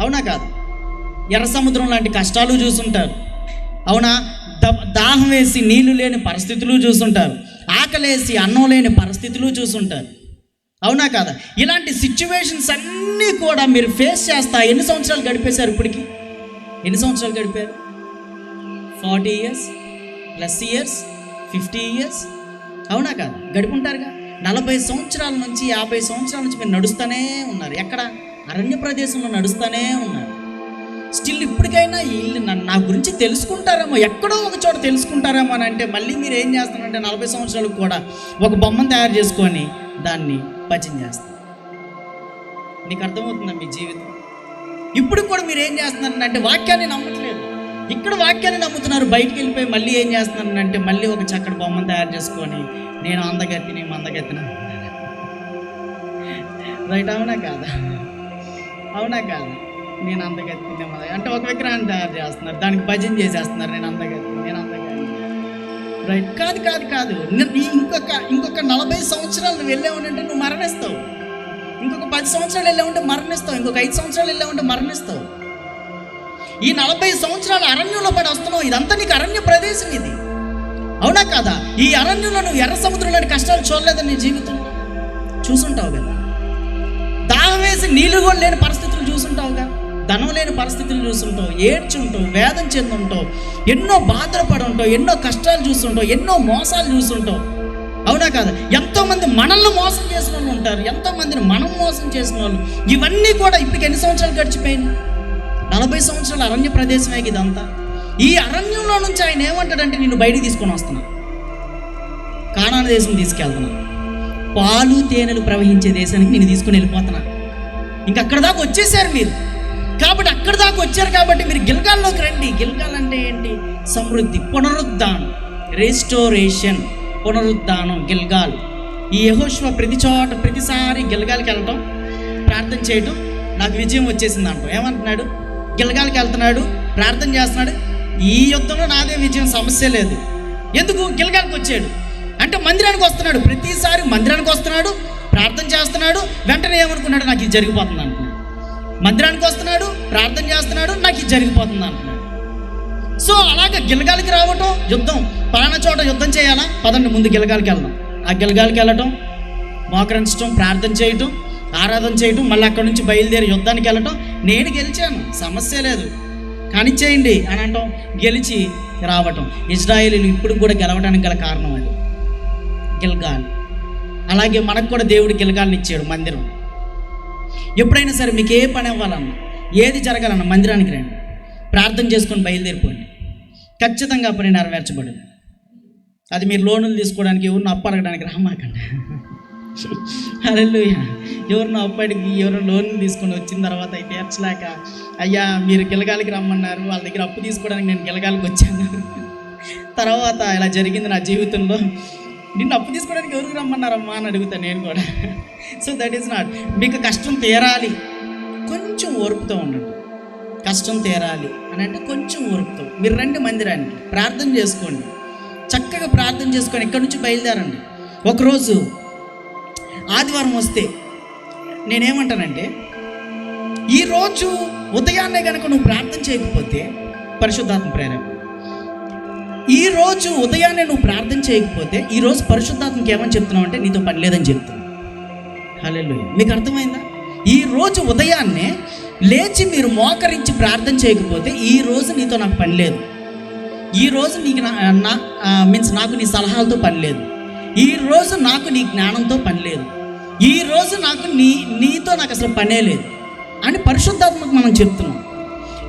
అవునా కాదు? ఎర్ర సముద్రం లాంటి కష్టాలు చూసుంటారు, అవునా? దాహం వేసి నీళ్లు లేని పరిస్థితులు చూసుంటారు, ఆకలేసి అన్నం లేని పరిస్థితులు చూసుంటారు, అవునా కాదా? ఇలాంటి సిచ్యువేషన్స్ అన్నీ కూడా మీరు ఫేస్ చేస్తా ఎన్ని సంవత్సరాలు గడిపేశారు? ఇప్పటికి ఎన్ని సంవత్సరాలు గడిపారు? 40 years +years 50 years, అవునా కాదు? గడుపుంటారుగా. 40 సంవత్సరాల నుంచి 50 సంవత్సరాల నుంచి మీరు నడుస్తూనే ఉన్నారు. ఎక్కడ? అరణ్య ప్రదేశంలో నడుస్తూనే ఉన్నారు. స్టిల్ ఇప్పటికైనా వీళ్ళు నా గురించి తెలుసుకుంటారేమో, ఎక్కడో ఒక చోట తెలుసుకుంటారేమో అని అంటే మళ్ళీ మీరు ఏం చేస్తారంటే 40 సంవత్సరాలకు కూడా ఒక బొమ్మను తయారు చేసుకొని దాన్ని భజన చేస్తారు. నీకు అర్థమవుతుందా మీ జీవితం? ఇప్పుడు కూడా మీరు ఏం చేస్తున్నారంటే వాక్యాన్ని నమ్మట్లేదు. ఇక్కడ వాక్యాన్ని నమ్ముతున్నారు, బయటికి వెళ్ళిపోయి మళ్ళీ ఏం చేస్తున్నారంటే మళ్ళీ ఒక చక్కటి బొమ్మను తయారు చేసుకొని నేను అందగత్తిని మందగత్తిని. రైట్? అవునా కాదా? అవునా కాదా? నేను అందగత్తిని అంటే ఒక విగ్రహాన్ని తయారు చేస్తున్నారు, దానికి భజన చేసేస్తున్నారు, నేను అందగత్తి, నేను అందగత్తి. రైట్? కాదు కాదు కాదు. ఇంకొక 40 సంవత్సరాలు నువ్వు వెళ్ళావునంటే నువ్వు మరణిస్తావు. ఇంకొక 10 సంవత్సరాలు వెళ్ళావుంటే మరణిస్తావు. ఇంకొక 5 సంవత్సరాలు వెళ్ళావుంటే మరణిస్తావు. ఈ 40 సంవత్సరాలు అరణ్యంలో పడి వస్తున్నావు. ఇదంతా నీకు అరణ్య ప్రదేశం ఇది, అవునా కాదా? ఈ అరణ్యంలో నువ్వు ఎర్ర సముద్రంలోని కష్టాలు చూడలేదు నీ జీవితంలో. చూసుంటావు కదా. దాహం వేసి నీళ్ళు కూడా లేని పరిస్థితులు చూసుంటావుగా. ధనం లేని పరిస్థితులు చూసుంటావు, ఏడ్చుంటావు, వేదన చెందుంటావు, ఎన్నో బాధలు పడి ఉంటావు, ఎన్నో కష్టాలు చూస్తుంటావు, ఎన్నో మోసాలు చూస్తుంటావు, అవునా కాదా? ఎంతోమంది మనల్ని మోసం చేసిన వాళ్ళు ఉంటారు, ఎంతోమందిని మనం మోసం చేసిన వాళ్ళు. ఇవన్నీ కూడా ఇప్పటికి ఎన్ని సంవత్సరాలు గడిచిపోయినాయి? 40 సంవత్సరాల అరణ్య ప్రదేశమే ఇదంతా. ఈ అరణ్యంలో నుంచి ఆయన ఏమంటాడంటే నిన్ను బయటికి తీసుకొని వస్తున్నా, కానాను దేశం తీసుకెళ్తున్నా, పాలు తేనెలు ప్రవహించే దేశానికి నేను తీసుకొని వెళ్ళిపోతున్నా. ఇంకా అక్కడ దాకా వచ్చేసారు మీరు. కాబట్టి అక్కడ దాకా వచ్చారు కాబట్టి మీరు గిల్గాల్లోకి రండి. గిల్గాల్ అంటే ఏంటి? సమృద్ధి, పునరుద్ధానం, రెస్టోరేషన్, పునరుద్ధానం, గిల్గాల్. ఈ యెహోషువ ప్రతిసారి గిల్గాల్కి వెళ్ళటం, ప్రార్థన చేయటం, నాకు విజయం వచ్చేసింది అంటాం. ఏమంటున్నాడు? గిల్గాల్కి వెళ్తున్నాడు, ప్రార్థన చేస్తున్నాడు, ఈ యుద్ధంలో నాదే విజయం, సమస్య లేదు. ఎందుకు? గిల్గాల్కి వచ్చాడు అంటే మందిరానికి వస్తున్నాడు. ప్రతిసారి మందిరానికి వస్తున్నాడు, ప్రార్థన చేస్తున్నాడు, వెంటనే ఏమనుకున్నాడు? నాకు ఇది జరిగిపోతుంది అంటున్నాడు. మందిరానికి వస్తున్నాడు, ప్రార్థన చేస్తున్నాడు, నాకు ఇది జరిగిపోతుంది అంటున్నాడు. సో అలాగే గిల్గాల్కి రావటం, యుద్ధం, పలానా చోట యుద్ధం చేయాలా, పదండి ముందు గిల్గాల్కి వెళ్దాం. ఆ గిల్గాల్కి వెళ్ళటం, మోకరించడం, ప్రార్థన చేయటం, ఆరాధన చేయటం, మళ్ళీ అక్కడ నుంచి బయలుదేరి యుద్ధానికి వెళ్ళటం. నేను గెలిచాను, సమస్య లేదు, కానిచ్చేయండి అని అంటాం, గెలిచి రావటం. ఇజ్రాయేలీలు ఇప్పుడు కూడా గెలవడానికి గల కారణం అది గిల్గాల్. అలాగే మనకు కూడా దేవుడు గిల్గాల్ని ఇచ్చాడు, మందిరం. ఎప్పుడైనా సరే మీకు ఏ పని అవ్వాలన్నా, ఏది జరగాలన్నా మందిరానికి రండి, ప్రార్థన చేసుకొని బయలుదేరిపోండి, ఖచ్చితంగా పని నెరవేర్చబడు. అది మీరు లోన్లు తీసుకోవడానికి, ఎవరిని అప్పు అడగడానికి రామాకండి. హల్లెలూయా. ఎవరినో అప్పటికి ఎవరో లోన్లు తీసుకొని వచ్చిన తర్వాత అయితే తీర్చలేక, అయ్యా మీరు గిలగాలికి రమ్మన్నారు, వాళ్ళ దగ్గర అప్పు తీసుకోవడానికి నేను గిలగాలికి వచ్చాను, తర్వాత ఇలా జరిగింది నా జీవితంలో, నిన్ను అప్పు తీసుకోవడానికి ఎవరికి రమ్మన్నారమ్మా అని అడుగుతాను నేను కూడా. So that is not. మీకు కష్టం తీరాలి, కొంచెం ఓర్పుతో ఉండండి. కష్టం తీరాలి అని అంటే కొంచెం ఓర్పుతో మీరు రండి మందిరానికి, ప్రార్థన చేసుకోండి, చక్కగా ప్రార్థన చేసుకొని ఇక్కడి నుంచి బయలుదేరండి. ఒకరోజు ఆదివారం వస్తే నేనేమంటానంటే, ఈరోజు ఉదయాన్నే కనుక నువ్వు ప్రార్థన చేయకపోతే, పరిశుద్ధాత్మ ప్రేరేపణ, ఈరోజు ఉదయాన్నే నువ్వు ప్రార్థన చేయకపోతే ఈరోజు పరిశుద్ధాత్మకి ఏమని చెప్తున్నావు అంటే నీతో పని లేదని చెప్తున్నావు. హల్లెలూయా. మీకు అర్థమైందా? ఈరోజు ఉదయాన్నే లేచి మీరు మోకరించి ప్రార్థన చేయకపోతే ఈరోజు నీతో నాకు పని లేదు, ఈరోజు నీకు నాకు నీ సలహాలతో పని లేదు, ఈరోజు నాకు నీ జ్ఞానంతో పని లేదు, ఈరోజు నాకు నీతో నాకు అసలు పనే లేదు అని పరిశుద్ధాత్మకు మనం చెప్తున్నాం.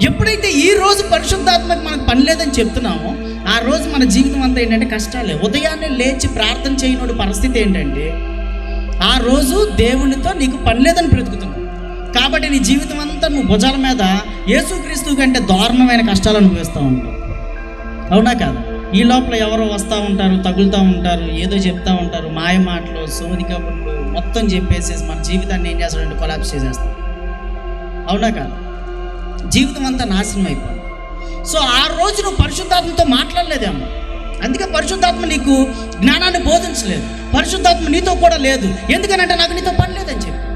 ఎప్పుడైతే ఈరోజు పరిశుద్ధాత్మకు మనకు పని లేదని చెప్తున్నామో ఆ రోజు మన జీవితం అంతా ఏంటంటే కష్టాలే. ఉదయాన్నే లేచి ప్రార్థన చేయనోడి పరిస్థితి ఏంటంటే ఆ రోజు దేవునితో నీకు పని లేదని బ్రతుకుతున్నావు. కాబట్టి నీ జీవితం అంతా నువ్వు భుజాల మీద యేసుక్రీస్తు కంటే దారుణమైన కష్టాలు అనుభవిస్తూ ఉంటావు, అవునా కాదు? ఈ లోపల ఎవరో వస్తూ ఉంటారు, తగులుతూ ఉంటారు, ఏదో చెప్తూ ఉంటారు, మాయ మాటలు, సోది కబుర్లు మొత్తం చెప్పేసేసి మన జీవితాన్ని ఏం చేస్తాడంటే కొలాప్స్ చేసేస్తాం, అవునా కాదు? జీవితం అంతా నాశనం అయిపోయింది. సో ఆ రోజు నువ్వు పరిశుద్ధాత్మతో మాట్లాడలేదేమో, అందుకే పరిశుద్ధాత్మ నీకు జ్ఞానాన్ని బోధించలేదు, పరిశుద్ధాత్మ నీతో కూడా లేదు. ఎందుకనంటే నాకు నీతో పని లేదని చెప్పి.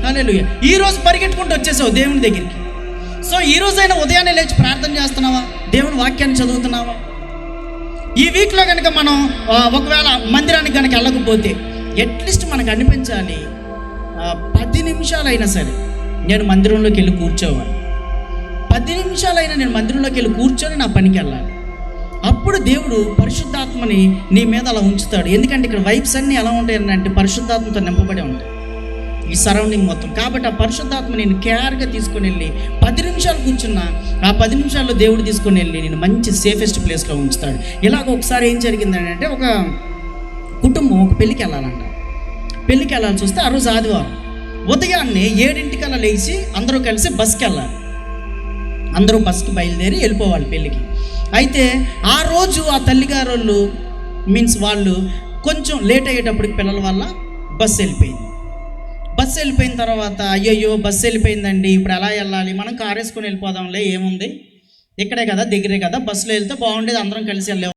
హల్లెలూయా. ఈరోజు పరిగెట్టుకుంటూ వచ్చేసావు దేవుని దగ్గరికి. సో ఈ రోజైనా ఉదయాన్నే లేచి ప్రార్థన చేస్తున్నావా? దేవుని వాక్యాన్ని చదువుతున్నావా? ఈ వీక్లో కనుక మనం ఒకవేళ మందిరానికి కనుక వెళ్ళకపోతే అట్లీస్ట్ మనకు అనిపించాలి 10 నిమిషాలైనా సరే నేను మందిరంలోకి వెళ్ళి కూర్చోవాలి. 10 నిమిషాలైనా నేను మందిరంలోకి వెళ్ళి కూర్చొని నా పనికి వెళ్ళాలి. అప్పుడు దేవుడు పరిశుద్ధాత్మని నీ మీద అలా ఉంచుతాడు. ఎందుకంటే ఇక్కడ వైబ్స్ అన్నీ ఎలా ఉంటాయి అంటే పరిశుద్ధాత్మతో నింపబడి ఉంటాయి ఈ సరౌండింగ్ మొత్తం. కాబట్టి ఆ పరిశుద్ధాత్మ నేను కేర్గా తీసుకొని వెళ్ళి 10 నిమిషాలు కూర్చున్నా, ఆ 10 నిమిషాల్లో దేవుడు తీసుకొని వెళ్ళి నేను మంచి సేఫెస్ట్ ప్లేస్లో ఉంచుతాడు. ఇలాగ ఒకసారి ఏం జరిగిందంటే, ఒక కుటుంబం ఒక పెళ్ళికి వెళ్ళాలంట. పెళ్ళికి వెళ్ళాల్సి వస్తే ఆ రోజు ఆదివారం ఉదయాన్నే 7 లేచి అందరూ కలిసి బస్కి వెళ్ళాలి. అందరూ బస్కి బయలుదేరి వెళ్ళిపోవాలి పెళ్ళికి. అయితే ఆ రోజు ఆ తల్లిగారు వాళ్ళు వాళ్ళు కొంచెం లేట్ అయ్యేటప్పటికి పిల్లల వల్ల బస్సు వెళ్ళిపోయింది. బస్సు వెళ్ళిపోయిన తర్వాత అయ్యయ్యో బస్సు వెళ్ళిపోయిందండి, ఇప్పుడు ఎలా వెళ్ళాలి, మనం కారు వేసుకొని వెళ్ళిపోదాంలే, ఏముంది ఇక్కడే కదా, దగ్గరే కదా, బస్సులో వెళ్తే బాగుండేది, అందరం కలిసి వెళ్ళే.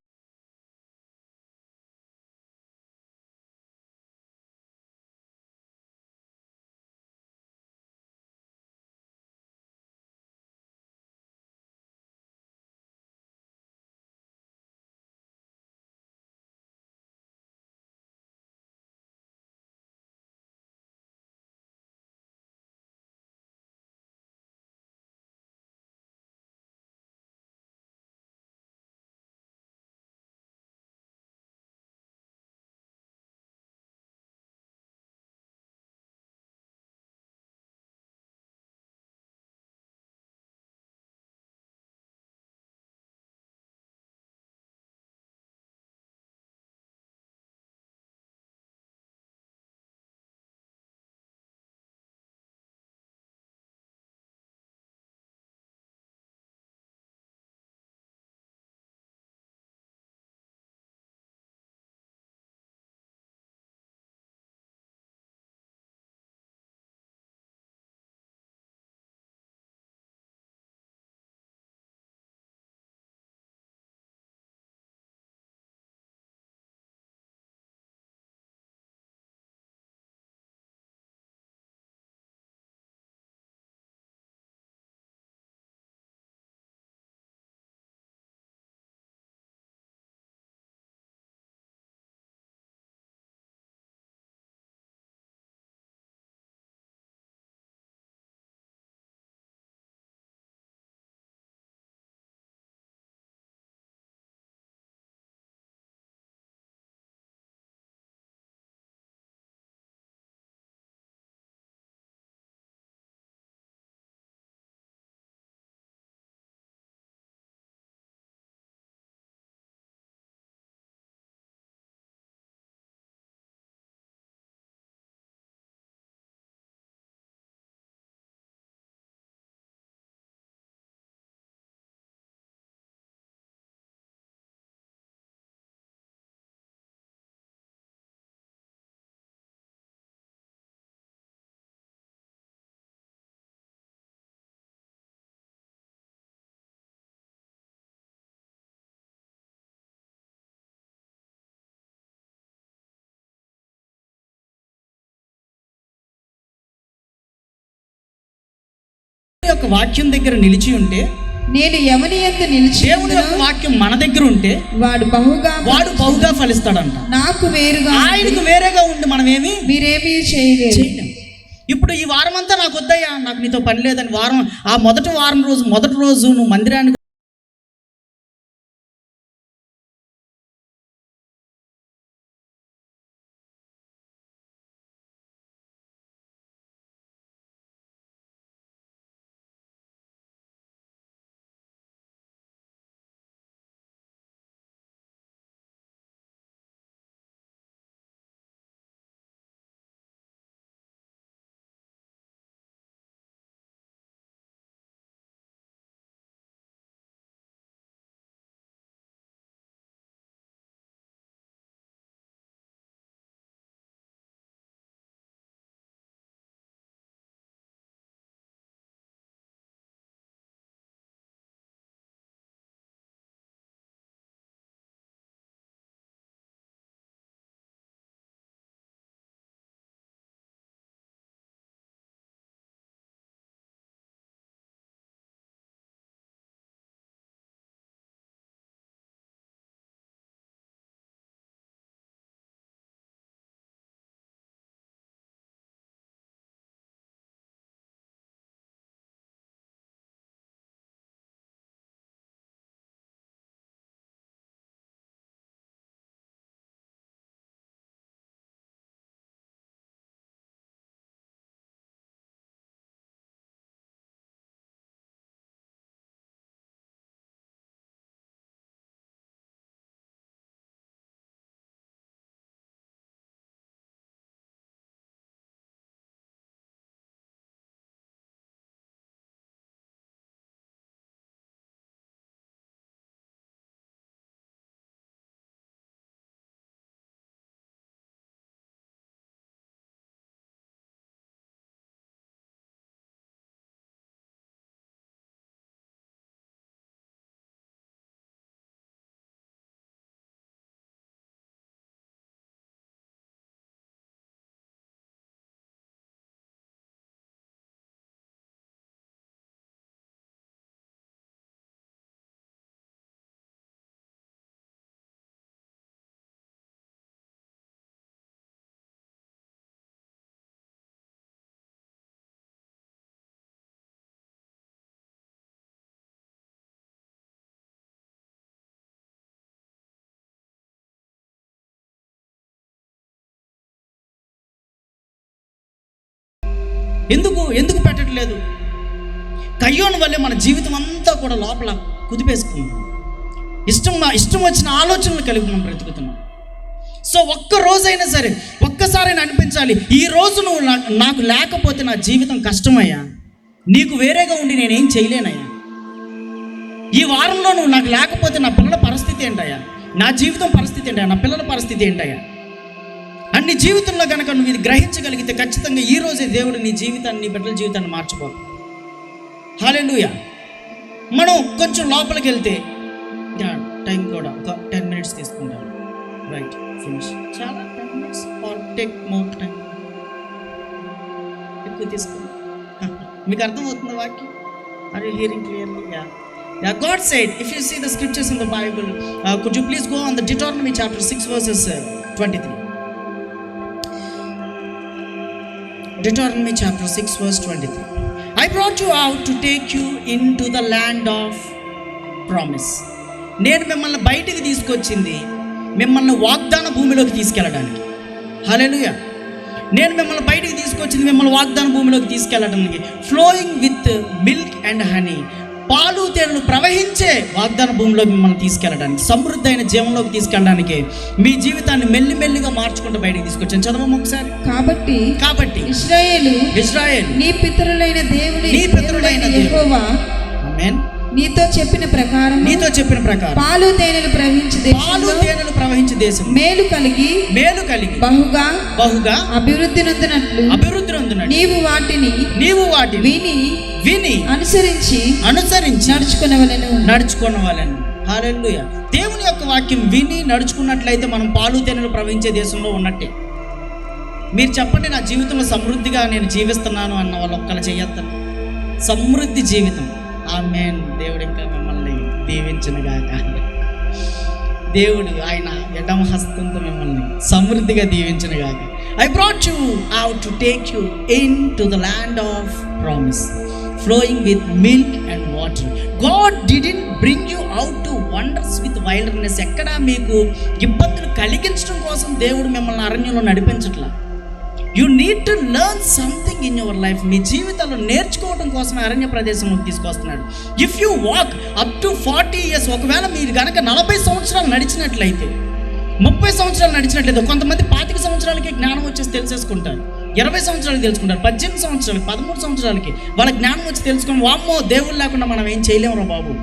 యొక్క వాక్యం దగ్గర నిలిచి ఉంటే, నేను ఎవరి యందు నిలిచి దేవుని యొక్క వాక్యం మన దగ్గర ఉంటే వాడు బహుగా ఫలిస్తాడంట. నాకు వేరుగా ఆయనకు వేరేగా ఉండి మనం మీరేమీ చేయలేరు. ఇప్పుడు ఈ వారం అంతా నాకు వద్దయ్యా, నాకు నీతో పని లేదని మొదటి రోజు నువ్వు మందిరానికి ఎందుకు పెట్టట్లేదు? కయ్యోను వల్లే మన జీవితం అంతా కూడా లోపల కుదిపేసుకుంది. ఇష్టం వచ్చిన ఆలోచనలు కలిగి మనం బ్రతుకుతున్నాం. సో ఒక్క రోజైనా సరే, ఒక్కసారైనా అనిపించాలి, ఈ రోజు నువ్వు నాకు లేకపోతే నా జీవితం కష్టమయ్యా, నీకు వేరేగా ఉండి నేనేం చేయలేనయ్యా. ఈ వారంలో నువ్వు నాకు లేకపోతే నా పిల్లల పరిస్థితి ఏంటయ్యా, నా జీవితం పరిస్థితి ఏంటయ్యా, నా పిల్లల పరిస్థితి ఏంటయ్యా. అన్ని జీవితంలో కనుక నువ్వు ఇది గ్రహించగలిగితే ఖచ్చితంగా ఈ రోజే దేవుడు నీ జీవితాన్ని, నీ బిడ్డల జీవితాన్ని మార్చిపోతాడు. హల్లెలూయా. మనం కొంచెం లోపలికి వెళ్తే టైం కూడా ఒక 10 minutes తీసుకుంటాను. Right, finish. చాలా 10 minutes or take more time, ఎక్కువ తీసుకుంటాం. మీకు అర్థమవుతుంది వాక్యం? Are you hearing clearly? Yeah, God said, if you see the scriptures in the Bible, could you please go on the Deuteronomy chapter 6 verses 23. Deuteronomy chapter 6 verse 23. I brought you out to take you into the land of promise. నేను మిమ్మల్ని బయటికి తీసుకొచ్చింది మిమ్మల్ని వాగ్దాన భూమిలోకి తీసుకెళ్ళడానికి. హల్లెలూయా. నేను మిమ్మల్ని బయటికి తీసుకొచ్చింది మిమ్మల్ని వాగ్దాన భూమిలోకి తీసుకెళ్ళడానికి. Flowing with milk and honey, పాలు తేనెలు ప్రవహించే వాగ్దాన భూమిలోకి మిమ్మల్ని తీసుకెళ్ళడానికి, సమృద్ధి అయిన జీవంలోకి తీసుకెళ్ళడానికి, మీ జీవితాన్ని మెల్లిమెల్లిగా మార్చుకుంటూ బయటికి తీసుకొచ్చాను. చదవము ఒకసారి. కాబట్టి ఇశ్రాయేలు నీ పితరులైన దేవుడైన యెహోవా ఆమేన్ నీతో చెప్పిన ప్రకారం పాలు తేనెలు ప్రవహించే దేశం మేలు కలిగి బహుగా అభివృద్ధి నొందినట్లు నీవు వాటిని విని అనుసరించి నడుచుకొనవలెను. హల్లెలూయా. దేవుని యొక్క వాక్యం విని నడుచుకున్నట్లయితే మనం పాలు తేనెలు ప్రవహించే దేశంలో ఉన్నట్టే. మీరు చెప్పండి, నా జీవితంలో సమృద్ధిగా నేను జీవిస్తున్నాను అన్న వాళ్ళు ఒక్కళ్ళు చేయొద్దాం. సమృద్ధి జీవితం. ఆమేన్. దేవుడు ఇంకా మిమ్మల్ని దీవించునుగాక. దేవుడు ఆయన ఎడమ హస్తంతో మిమ్మల్ని సమృద్ధిగా దీవించునుగాక. I brought you out to take you into the land of promise, flowing with milk and water. God didn't bring you out to wonders with wilderness. ఎక్కడ మీకు ఇబ్బందులు కలిగించడం కోసం దేవుడు మిమ్మల్ని అరణ్యంలో నడిపించట్లా. You need to learn something in your life. మీ జీవితంలో నేర్చుకోవడం కోసమే అరణ్య ప్రదేశంలోకి తీసుకొస్తున్నాడు. If you walk up to 40 years, ఒకవేళ మీరు కనుక 40 సంవత్సరాలు నడిచినట్లయితే, 30 సంవత్సరాలు నడిచినట్లయితే, కొంతమంది 25 సంవత్సరాలకి జ్ఞానం వచ్చేసి తెలిసేసుకుంటారు, 20 సంవత్సరాలకి తెలుసుకుంటారు, 18 సంవత్సరాలకి, 13 సంవత్సరాలకి వాళ్ళ జ్ఞానం వచ్చి తెలుసుకొని, వామ్మో దేవుడు లేకుండా మనం ఏం చేయలేమురా బాబు,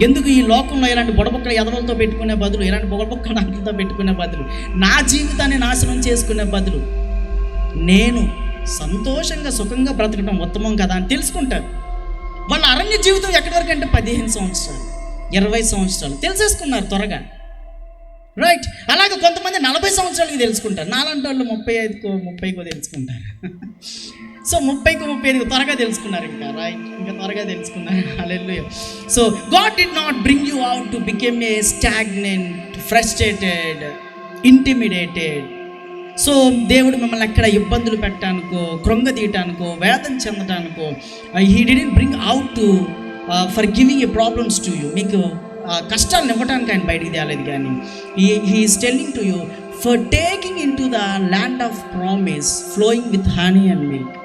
ఎందుకు ఈ లోకంలో ఇలాంటి బుడబొక్కల ఎదవలతో పెట్టుకునే బదులు, ఇలాంటి బుడబొక్కల అంటలతో పెట్టుకునే బదులు, నా జీవితాన్ని నాశనం చేసుకునే బదులు నేను సంతోషంగా సుఖంగా బ్రతకడం ఉత్తమం కదా అని తెలుసుకుంటారు. వాళ్ళ అరణ్య జీవితం ఎక్కడి వరకు అంటే 15 సంవత్సరాలు, 20 సంవత్సరాలు తెలిసేసుకున్నారు త్వరగా. రైట్. అలాగే కొంతమంది 40 సంవత్సరాలకి తెలుసుకుంటారు. నాలాంటి వాళ్ళు 35కో తెలుసుకుంటారు. సో 30కో 35కో త్వరగా తెలుసుకున్నారు. ఇంకా రైట్, ఇంకా త్వరగా తెలుసుకున్నారు. Hallelujah. So God did not bring you out to become a stagnant, frustrated, intimidated. So దేవుడు మిమ్మల్ని ఎక్కడ ఇబ్బందులు పెట్టడానికో, కృంగదీయటానికో, వేదన చెందటానికో, he didn't bring out to for giving a problems to you. మీకు కష్టాలను ఇవ్వడానికి ఆయన బయటికి తేలేదు, కానీ he is telling to you for taking into the land of promise, flowing with honey and milk.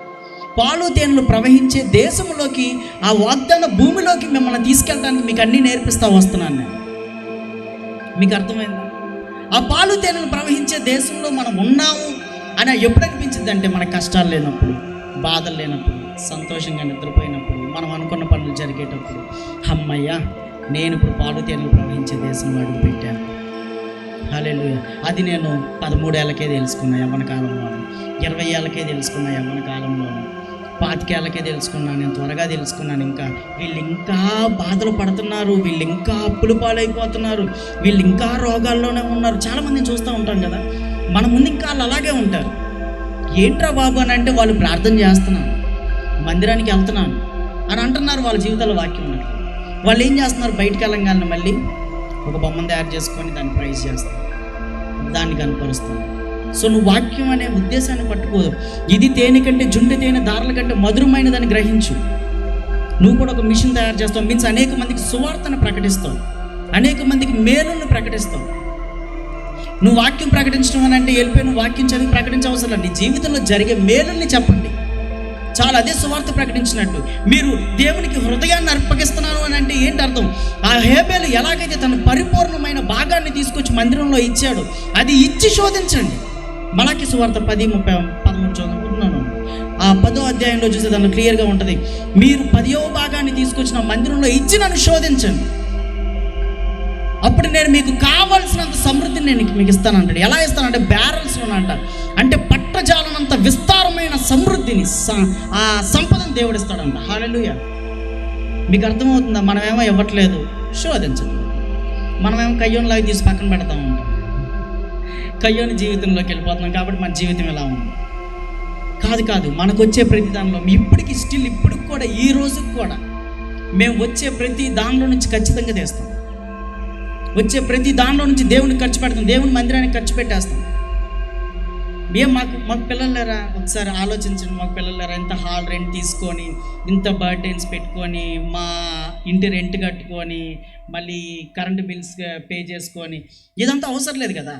పాలు తేనెలు ప్రవహించే దేశంలోకి, ఆ వాగ్దాన భూమిలోకి మిమ్మల్ని తీసుకెళ్ళడానికి మీకు అన్నీ నేర్పిస్తూ వస్తున్నాను నేను. మీకు అర్థమైందా? ఆ పాలు తేనెలు ప్రవహించే దేశంలో మనం ఉన్నాము అని ఎప్పుడు అనిపించింది అంటే, మన కష్టాలు లేనప్పుడు, బాధలు లేనప్పుడు, సంతోషంగా నిద్రపోయినప్పుడు, మనం అనుకున్న పనులు జరిగేటప్పుడు, అమ్మయ్యా నేను ఇప్పుడు పాలు తేనెలు ప్రవహించే దేశంలో అడుగు పెట్టాను. హల్లెలూయా. అది నేను 13 ఏళ్ళకే తెలుసుకున్నా యవ్వన కాలంలో, 20 ఏళ్ళకే తెలుసుకున్నా యవ్వన కాలంలో, 25 ఏళ్ళకే తెలుసుకున్నాను. నేను త్వరగా తెలుసుకున్నాను. ఇంకా వీళ్ళు ఇంకా బాధలు పడుతున్నారు, వీళ్ళు ఇంకా అప్పులు పాలైపోతున్నారు, వీళ్ళు ఇంకా రోగాల్లోనే ఉన్నారు. చాలామందిని చూస్తూ ఉంటాం కదా, మన ముందు ఇంకా వాళ్ళు అలాగే ఉంటారు. ఏంట్రా బాబు అని అంటే, వాళ్ళు ప్రార్థన చేస్తున్నాను, మందిరానికి వెళ్తున్నాను అని అంటున్నారు. వాళ్ళ జీవితాల్లో వాక్యం ఉన్నట్లు. వాళ్ళు ఏం చేస్తున్నారు? బయటికి వెళ్ళంగానే మళ్ళీ ఒక బొమ్మను తయారు చేసుకొని దాన్ని ప్రైజ్ చేస్తారు, దాన్ని కనపరుస్తారు. సో నువ్వు వాక్యం అనే ఉద్దేశాన్ని పట్టుకోదు. ఇది తేనె కంటే, జుండె తేనె దారుల కంటే మధురమైనదని గ్రహించు. నువ్వు కూడా ఒక మిషన్ తయారు చేస్తావు, మీన్స్ అనేక మందికి సువార్తను ప్రకటిస్తావు, అనేక మందికి మేలును ప్రకటిస్తావు. నువ్వు వాక్యం ప్రకటించడం అని అంటే వెళ్ళిపోయి నువ్వు వాక్యం చదివి ప్రకటించే అవసరం లేదు. నీ జీవితంలో జరిగే మేలుల్ని చెప్పండి. చాలా అదే సువార్త ప్రకటించినట్టు. మీరు దేవునికి హృదయాన్ని అర్పగిస్తున్నాను అని అంటే ఏంటి అర్థం? ఆ హేబేలు ఎలాగైతే తన పరిపూర్ణమైన భాగాన్ని తీసుకొచ్చి మందిరంలో ఇచ్చాడు, అది ఇచ్చి శోధించండి. మలాకి సువార్త 10:13 చదువుకుంటున్నాను. ఆ 10వ అధ్యాయంలో చూస్తే దానిలో క్లియర్గా ఉంటుంది. మీరు 10వ భాగాన్ని తీసుకొచ్చిన మందిరంలో ఇచ్చి నన్ను శోధించండి, అప్పుడు నేను మీకు కావాల్సినంత సమృద్ధిని నేను మీకు ఇస్తానంటాడు. ఎలా ఇస్తానంటే బ్యారల్స్లో అంట, అంటే పట్టజాలనంత విస్తారమైన సమృద్ధిని, ఆ సంపదను దేవుడు ఇస్తాడంట. హల్లెలూయా. మీకు అర్థమవుతుందా? మనమేమో ఇవ్వట్లేదు, శోధించండి. మనమేమో కయ్యోనిలాగా తీసి పక్కన పెడతా ఉంటాం. కయ్యోని జీవితంలోకి వెళ్ళిపోతున్నాం కాబట్టి మన జీవితం ఎలా ఉంది. కాదు, మనకు వచ్చే ప్రతి దానిలో ఇప్పటికి కూడా ఈ రోజుకి కూడా మేము వచ్చే ప్రతి దానిలో నుంచి ఖచ్చితంగా తెస్తాం. వచ్చే ప్రతి దానిలో నుంచి దేవునికి ఖర్చు పెడతాం, దేవుని మందిరానికి ఖర్చు పెట్టేస్తాం. మాకు పిల్లలు లేరా? ఒకసారి ఆలోచించండి. మాకు పిల్లలు లేరా? ఇంత హాల్ రెంట్ తీసుకొని, ఇంత బర్త్డేస్ పెట్టుకొని, మా ఇంటి రెంట్ కట్టుకొని, మళ్ళీ కరెంటు బిల్స్ పే చేసుకొని, ఇదంతా అవసరం లేదు కదా.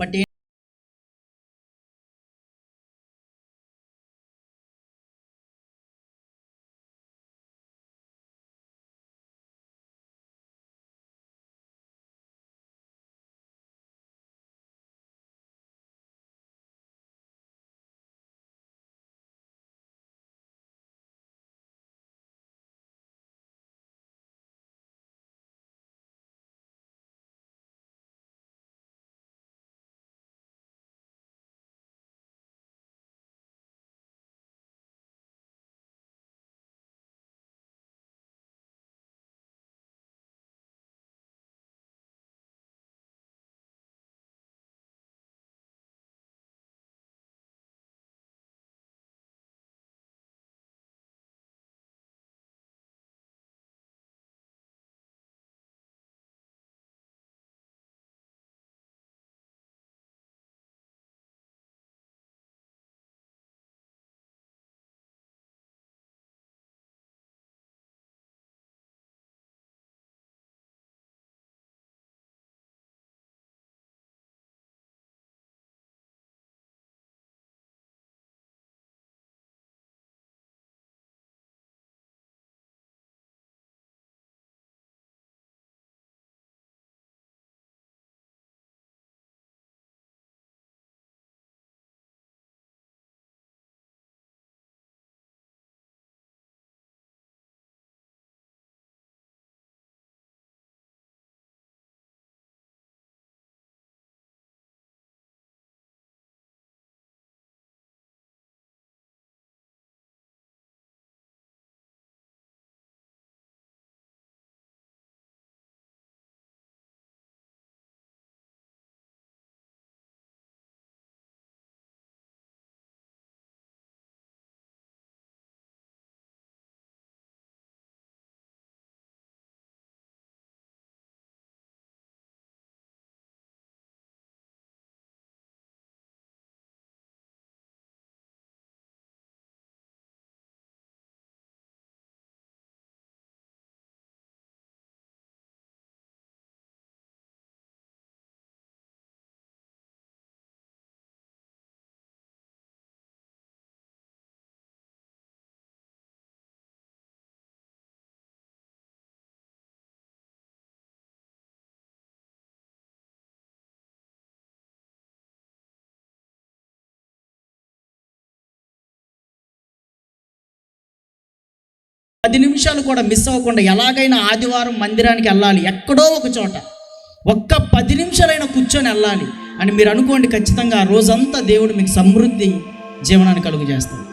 బట్ పది నిమిషాలు కూడా మిస్ అవ్వకుండా ఎలాగైనా ఆదివారం మందిరానికి వెళ్ళాలి, ఎక్కడో ఒక చోట ఒక్క 10 నిమిషాలైనా కూర్చొని వెళ్ళాలి అని మీరు అనుకోండి. ఖచ్చితంగా ఆ రోజంతా దేవుడు మీకు సమృద్ధి జీవనాన్ని కలుగు చేస్తాడు.